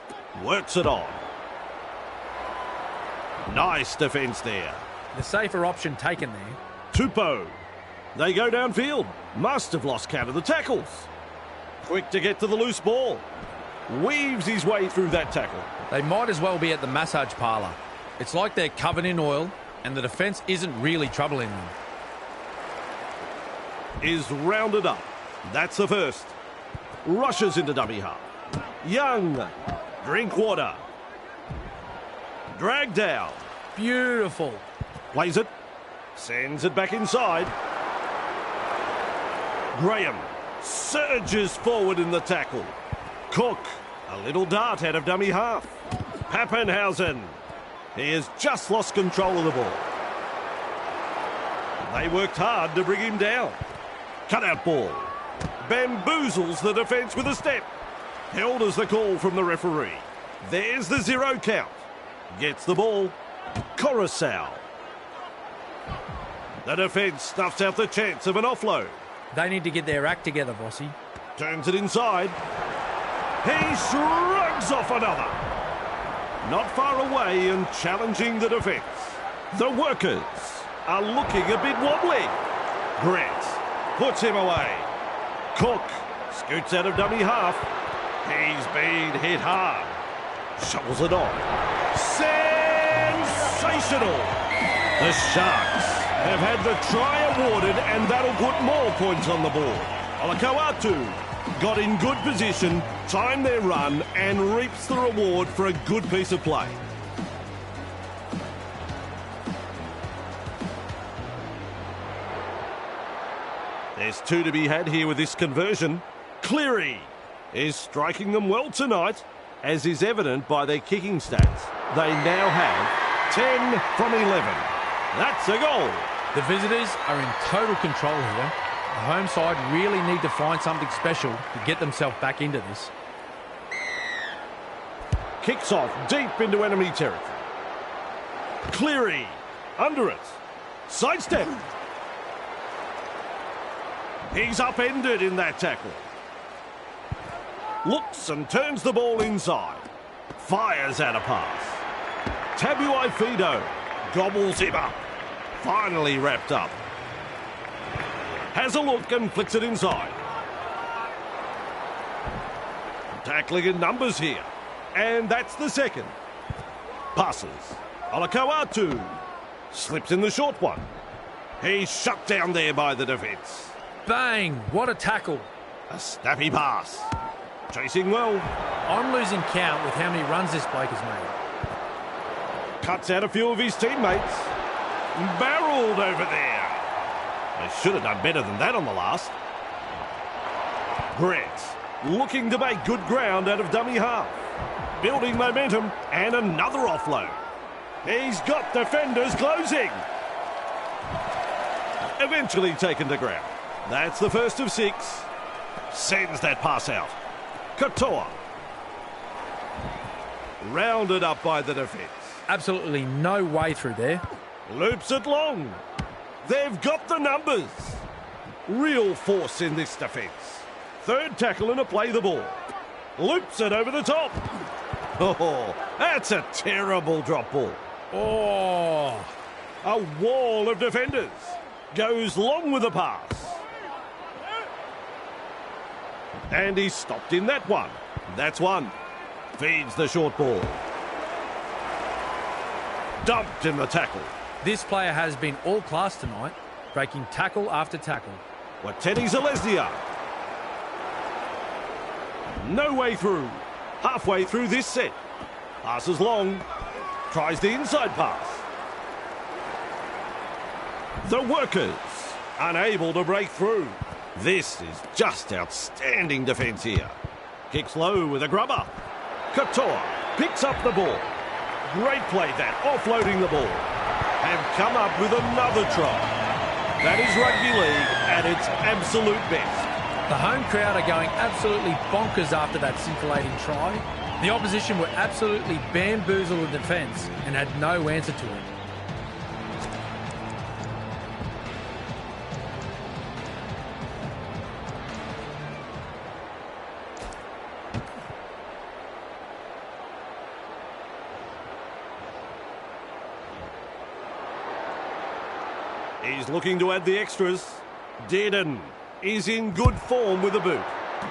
Works it on. Nice defence there. The safer option taken there. Tupou. They go downfield. Must have lost count of the tackles. Quick to get to the loose ball. Weaves his way through that tackle. They might as well be at the massage parlour. It's like they're covered in oil and the defence isn't really troubling them. Is rounded up. That's the first. Rushes into dummy half. Young. Drinkwater. Dragged down. Beautiful. Plays it. Sends it back inside. Graham surges forward in the tackle. Cook. A little dart out of dummy half. Pappenhausen. He has just lost control of the ball. They worked hard to bring him down. Cutout ball. Bamboozles the defence with a step. Held as the call from the referee. There's the 0 count. Gets the ball. Coruscant. The defence snuffs out the chance of an offload. They need to get their act together, Vossi. Turns it inside. He shrugs off another. Not far away and challenging the defence. The workers are looking a bit wobbly. Grant puts him away. Cook scoots out of dummy half. He's been hit hard. Shovels it on. Sensational! The Sharks have had the try awarded and that'll put more points on the board. Olakau'atu got in good position, timed their run and reaps the reward for a good piece of play. There's 2 to be had here with this conversion. Cleary is striking them well tonight, as is evident by their kicking stats. They now have 10 from 11. That's a goal. The visitors are in total control here. The home side really need to find something special to get themselves back into this. Kicks off deep into enemy territory. Cleary under it. Sidestep. He's upended in that tackle. Looks and turns the ball inside. Fires out a pass. Tabuai Fido gobbles him up. Finally wrapped up. Has a look and flicks it inside. Tackling in numbers here. And that's the second. Passes. Olakau'atu slips in the short one. He's shut down there by the defence. Bang! What a tackle. A snappy pass. Chasing well. I'm losing count with how many runs this bloke has made. Cuts out a few of his teammates. Barreled over there. They should have done better than that on the last. Grant looking to make good ground out of dummy half. Building momentum and another offload. He's got defenders closing. Eventually taken to ground. That's the first of 6. Sends that pass out. Katoa. Rounded up by the defence. Absolutely no way through there. Loops it long. They've got the numbers. Real force in this defence. Third tackle and a play the ball. Loops it over the top. Oh, that's a terrible drop ball. Oh, A wall of defenders. Goes long with the pass. And he's stopped in that one. That's one. Feeds the short ball. Dumped in the tackle. this player has been all class tonight, breaking tackle after tackle. Wateni Zalesnia. No way through. Halfway through this set. Passes long. Tries the inside pass. The workers unable to break through. This is just outstanding defence here. Kicks low with a grubber. Katoa picks up the ball. Great play that, offloading the ball. Have come up with another try. That is rugby league at its absolute best. The home crowd are going absolutely bonkers after that scintillating try. The opposition were absolutely bamboozled in defence and had no answer to it. He's looking to add the extras. Dearden is in good form with the boot.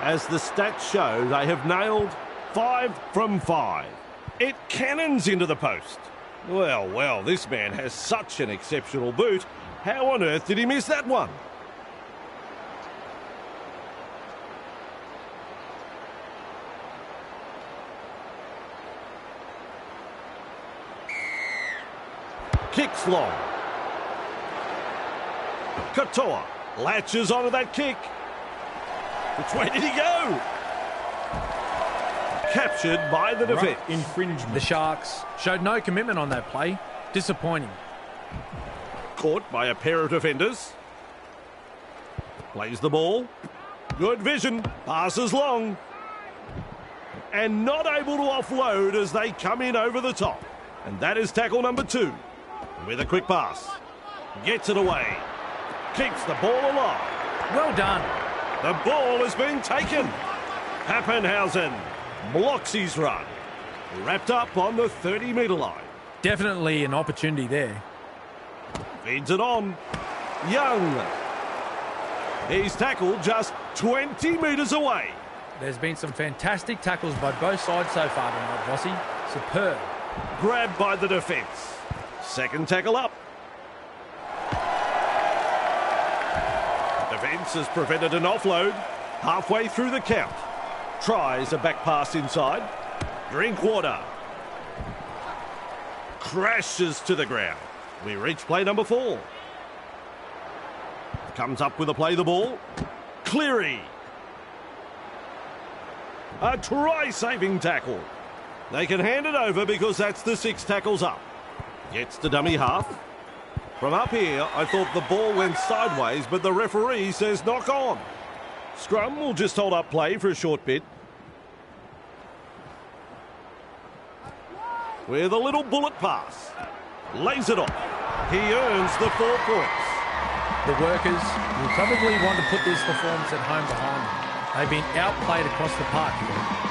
As the stats show, they have nailed 5 from 5. It cannons into the post. Well, this man has such an exceptional boot. How on earth did he miss that one? Kicks long. Katoa latches onto that kick. Which way did he go? Captured by the defence. Infringement. The Sharks showed no commitment on that play. Disappointing. Caught by a pair of defenders. Plays the ball. Good vision. Passes long. And not able to offload as they come in over the top. And that is tackle number 2. With a quick pass. Gets it away. Keeps the ball alive. Well done. The ball has been taken. Pappenhausen blocks his run. Wrapped up on the 30-metre line. Definitely an opportunity there. Feeds it on. Young. He's tackled just 20 metres away. There's been some fantastic tackles by both sides so far tonight, Vossi. Superb. Grabbed by the defence. Second tackle up. Defence has prevented an offload. Halfway through the count. Tries a back pass inside. Drinkwater. Crashes to the ground. We reach play number 4. Comes up with a play the ball. Cleary. A try-saving tackle. They can hand it over because that's the 6 tackles up. Gets to dummy half. From up here, I thought the ball went sideways, but the referee says knock on. Scrum will just hold up play for a short bit. With a little bullet pass. Lays it off. He earns the 4 points. The workers will probably want to put this performance at home behind them. They've been outplayed across the park here.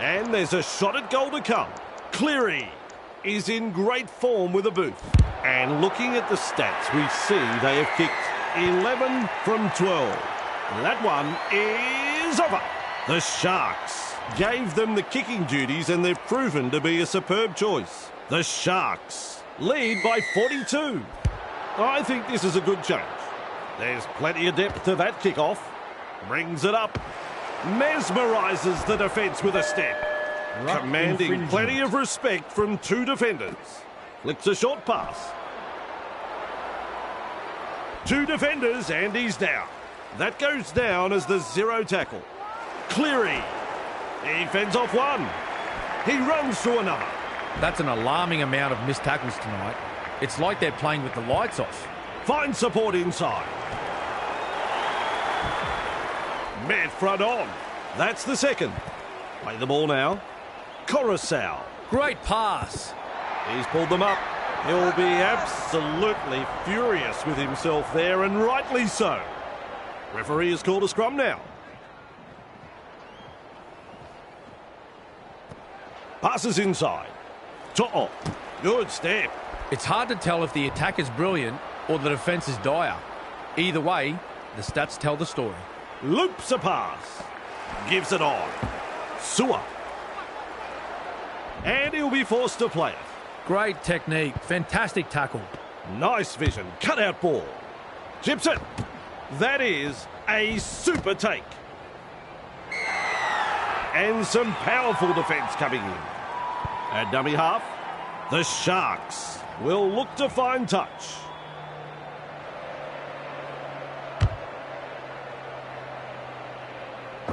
And there's a shot at goal to come. Cleary is in great form with a boot. And looking at the stats, we see they have kicked 11 from 12. That one is over. The Sharks gave them the kicking duties and they've proven to be a superb choice. The Sharks lead by 42. I think this is a good change. There's plenty of depth to that kickoff. Brings it up. Mesmerises the defence with a step. Commanding plenty of respect from 2 defenders. Flicks a short pass. 2 defenders and he's down. That goes down as the 0 tackle. Cleary. He fends off one. He runs through another. That's an alarming amount of missed tackles tonight. It's like they're playing with the lights off. Finds support inside. Met front on. That's the second. Play the ball now. Coruscant. Great pass. He's pulled them up. He'll be absolutely furious with himself there, and rightly so. Referee has called a scrum now. Passes inside. To'o. Good step. It's hard to tell if the attack is brilliant or the defence is dire. Either way, the stats tell the story. Loops a pass. Gives it on. Sua. And he'll be forced to play it. Great technique. Fantastic tackle. Nice vision. Cut out ball. Chips it. That is a super take. And some powerful defence coming in. At dummy half, the Sharks will look to find touch.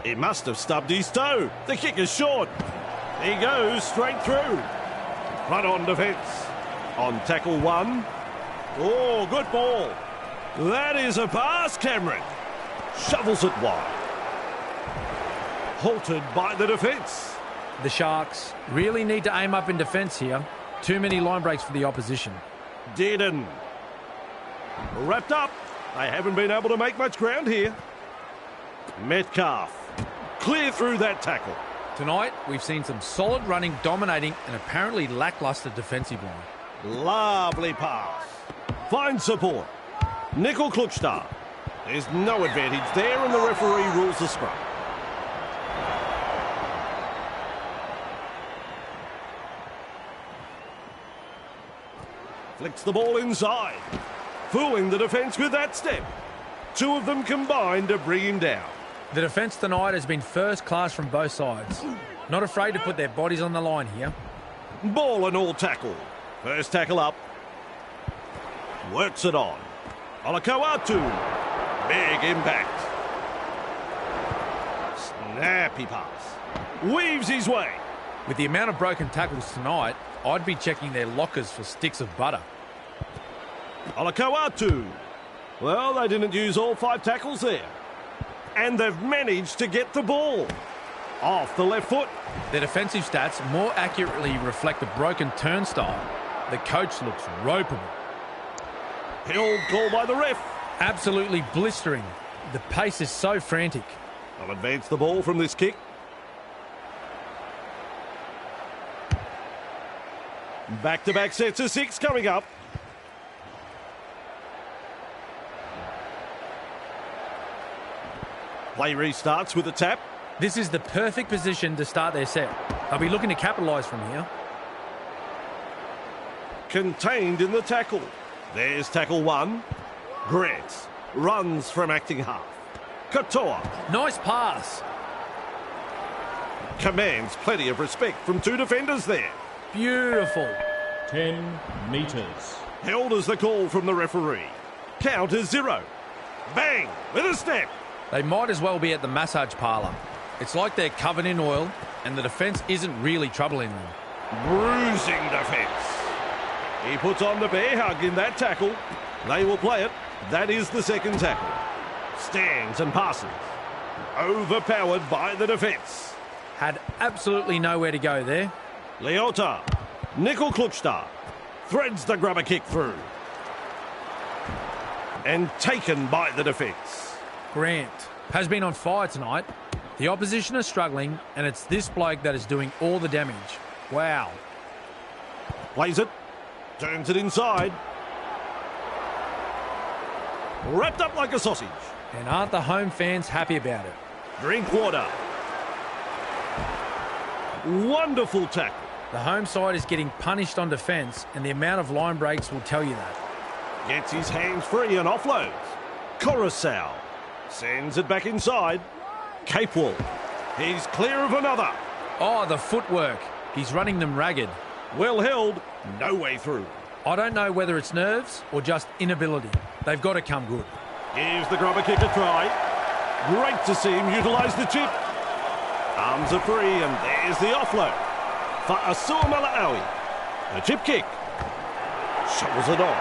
He must have stubbed his toe. The kick is short. He goes straight through. Run on defence. On tackle one. Oh, good ball. That is a pass, Cameron. Shovels it wide. Halted by the defence. The Sharks really need to aim up in defence here. Too many line breaks for the opposition. Dearden. Wrapped up. They haven't been able to make much ground here. Metcalf. Clear through that tackle. Tonight, we've seen some solid running, dominating, and apparently lacklustre defensive line. Lovely pass. Finds support. Nickel Klukstad. There's no advantage there, and the referee rules the scrum. Flicks the ball inside. Fooling the defence with that step. Two of them combined to bring him down. The defence tonight has been first class from both sides. Not afraid to put their bodies on the line here. Ball and all tackle. First tackle up. Works it on. Olakoatu. Big impact. Snappy pass. Weaves his way. With the amount of broken tackles tonight, I'd be checking their lockers for sticks of butter. Olakoatu. Well, they didn't use all 5 tackles there. And they've managed to get the ball. Off the left foot. Their defensive stats more accurately reflect the broken turnstile. The coach looks ropeable. Held call by the ref. Absolutely blistering. The pace is so frantic. They'll advance the ball from this kick. Back-to-back sets of 6 coming up. Play restarts with a tap. This is the perfect position to start their set. They'll be looking to capitalise from here. Contained in the tackle. There's tackle 1. Grant runs from acting half. Katoa Nice pass. commands plenty of respect from 2 defenders there. Beautiful. 10 metres. Held as the call from the referee. Count is 0. Bang with a step. They might as well be at the massage parlour. It's like they're covered in oil and the defence isn't really troubling them. Bruising defence. He puts on the bear hug in that tackle. They will play it. That is the second tackle. Stands and passes. Overpowered by the defence. Had absolutely nowhere to go there. Leota. Nickel Klukstad. Threads the grubber kick through. And taken by the defence. Grant has been on fire tonight. The opposition are struggling and it's this bloke that is doing all the damage. Wow. Plays it. Turns it inside. Wrapped up like a sausage. And aren't the home fans happy about it? Drink water. Wonderful tackle. The home side is getting punished on defence and the amount of line breaks will tell you that. Gets his hands free and offloads. Coruscant sends it back inside. Capewell. He's clear of another. Oh, the footwork. He's running them ragged. Well held. No way through. I don't know whether it's nerves or just inability. They've got to come good. Gives the grubber kick a try. Great to see him utilise the chip. Arms are free and there's the offload. Fa'asua Mala'awi. A chip kick. Shovels it on.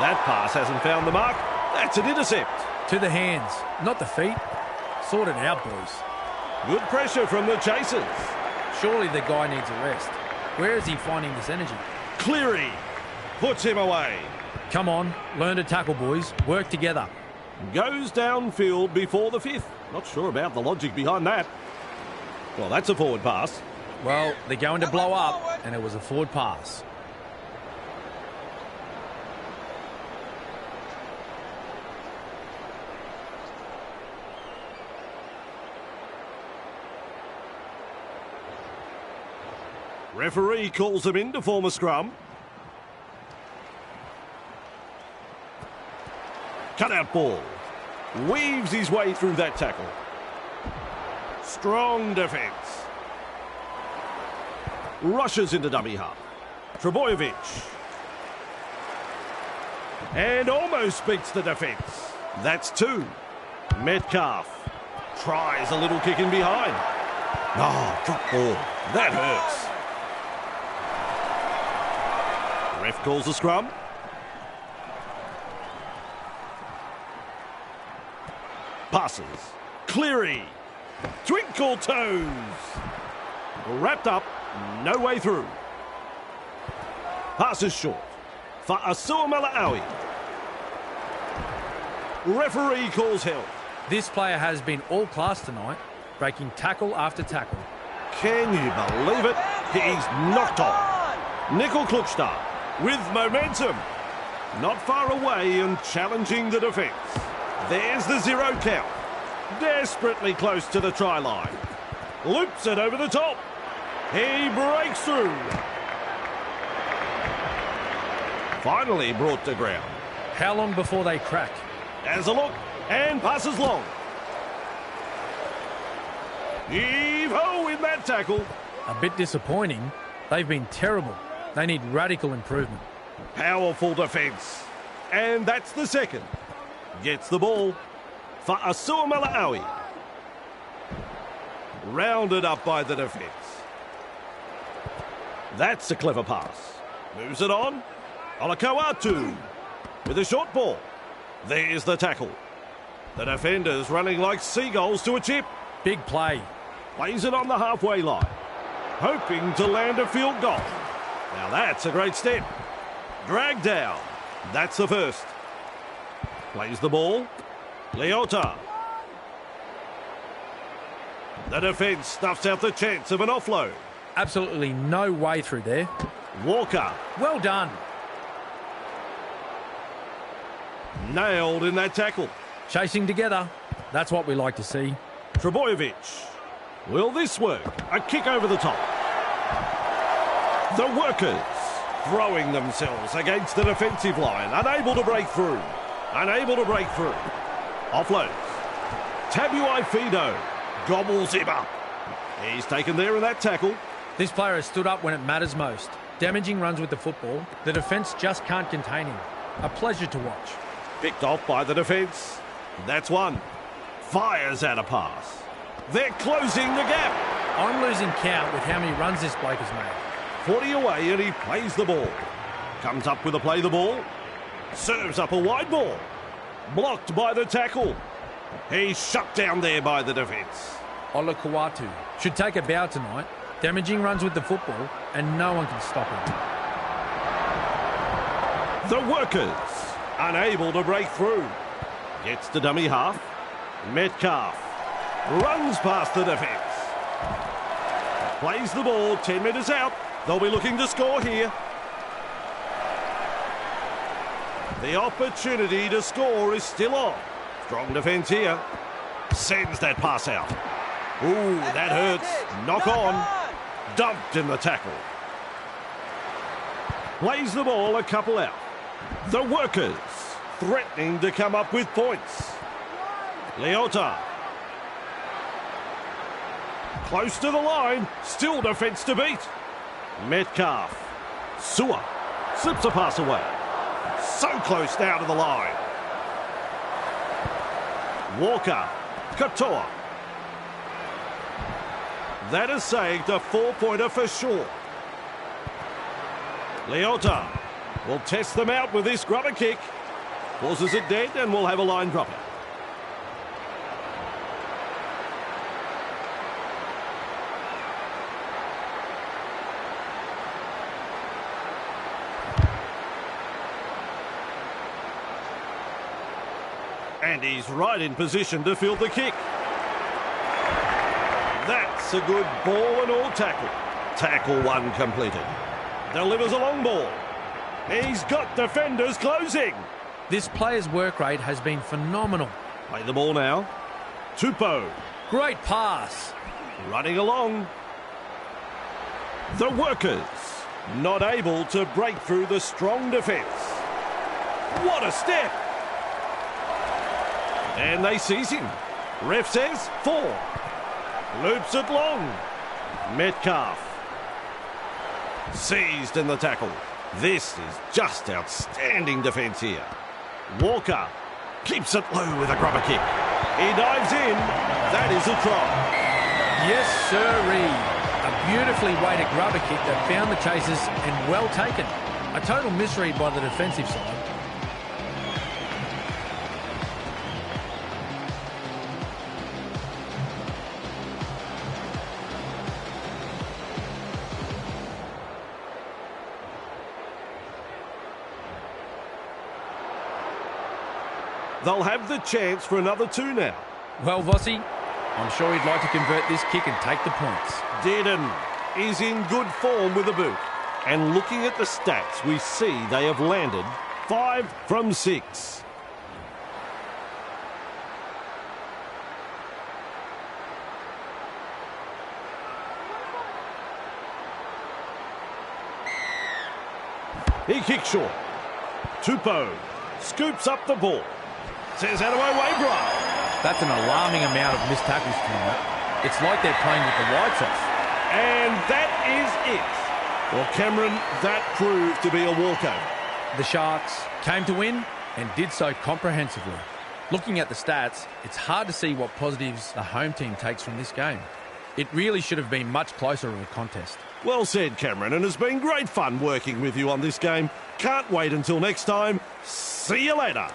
That pass hasn't found the mark. That's an intercept. To the hands, not the feet. Sort it out, boys. Good pressure from the chasers. Surely the guy needs a rest. Where is he finding this energy? Cleary puts him away. Come on, learn to tackle, boys. Work together. Goes downfield before the fifth. Not sure about the logic behind that. Well, that's a forward pass. Well, they're going to blow up, and it was a forward pass. Referee calls them in to form a scrum. Cut-out ball. Weaves his way through that tackle. Strong defence. Rushes into dummy half. Trebojevic. And almost beats the defence. That's two. Metcalf tries a little kick in behind. Oh, drop ball. That hurts. Ref calls the scrum. Passes. Cleary. Twinkle toes. Wrapped up. No way through. Passes short. Fa'asua Mala'awi. Referee calls held. This player has been all class tonight, breaking tackle after tackle. Can you believe it? He's knocked on. Nickel Klukstad with momentum. Not far away and challenging the defence. There's the 0 count. Desperately close to the try line. Loops it over the top. He breaks through. Finally brought to ground. How long before they crack? Has a look and passes long. Heave-ho in that tackle. A bit disappointing. They've been terrible. They need radical improvement. Powerful defence. And that's the second. Gets the ball. Fa'asua Mala'awi. Rounded up by the defence. That's a clever pass. Moves it on. Olakau'atu with a short ball. There's the tackle. The defenders running like seagulls to a chip. Big play. Plays it on the halfway line. Hoping to land a field goal. Now that's a great step. Drag down. That's the first. Plays the ball. Leota. The defence stuffs out the chance of an offload. Absolutely no way through there. Walker. Well done. Nailed in that tackle. Chasing together. That's what we like to see. Trebojevic. Will this work? A kick over the top. The workers throwing themselves against the defensive line. Unable to break through. Unable to break through. Offloads. Tabuai Fido gobbles him up. He's taken there in that tackle. This player has stood up when it matters most. Damaging runs with the football. The defence just can't contain him. A pleasure to watch. Picked off by the defence. That's one. Fires out a pass. They're closing the gap. I'm losing count with how many runs this bloke has made. 40 away and he plays the ball. Comes up with a play the ball. Serves up a wide ball. Blocked by the tackle. He's shut down there by the defence. Olakau'atu should take a bow tonight. Damaging runs with the football and no one can stop him. The workers unable to break through. Gets to dummy half. Metcalf runs past the defence. Plays the ball 10 metres out. They'll be looking to score here. The opportunity to score is still on. Strong defence here. Sends that pass out. Ooh, that hurts. Knock on. Dumped in the tackle. Plays the ball a couple out. The workers threatening to come up with points. Leota. Close to the line. Still defence to beat. Metcalf. Sua. Slips a pass away. So close now to the line. Walker. Katoa. That is saved a 4-pointer for sure. Leota will test them out with this grubber kick. Forces it dead and will have a line dropper. And he's right in position to field the kick. That's a good ball and all tackle. Tackle one completed. Delivers a long ball. He's got defenders closing. This player's work rate has been phenomenal. Play the ball now. Tupou. Great pass. Running along. The workers not able to break through the strong defence. What a step. And they seize him. Ref says 4. Loops it long. Metcalf. Seized in the tackle. This is just outstanding defence here. Walker keeps it low with a grubber kick. He dives in. That is a try. Yes, sirree. A beautifully weighted grubber kick that found the chasers and well taken. A total misread by the defensive side. They'll have the chance for another 2 now. Well, Vossi, I'm sure he'd like to convert this kick and take the points. Dearden is in good form with the boot. And looking at the stats, we see they have landed 5 from 6. He kicks short. Tupou scoops up the ball. Says out of my way, Brian. That's an alarming amount of missed tackles, teammate. It's like they're playing with the lights off. And that is it. Well, Cameron, that proved to be a walkover. The Sharks came to win and did so comprehensively. Looking at the stats, it's hard to see what positives the home team takes from this game. It really should have been much closer of a contest. Well said, Cameron, and it's been great fun working with you on this game. Can't wait until next time. See you later.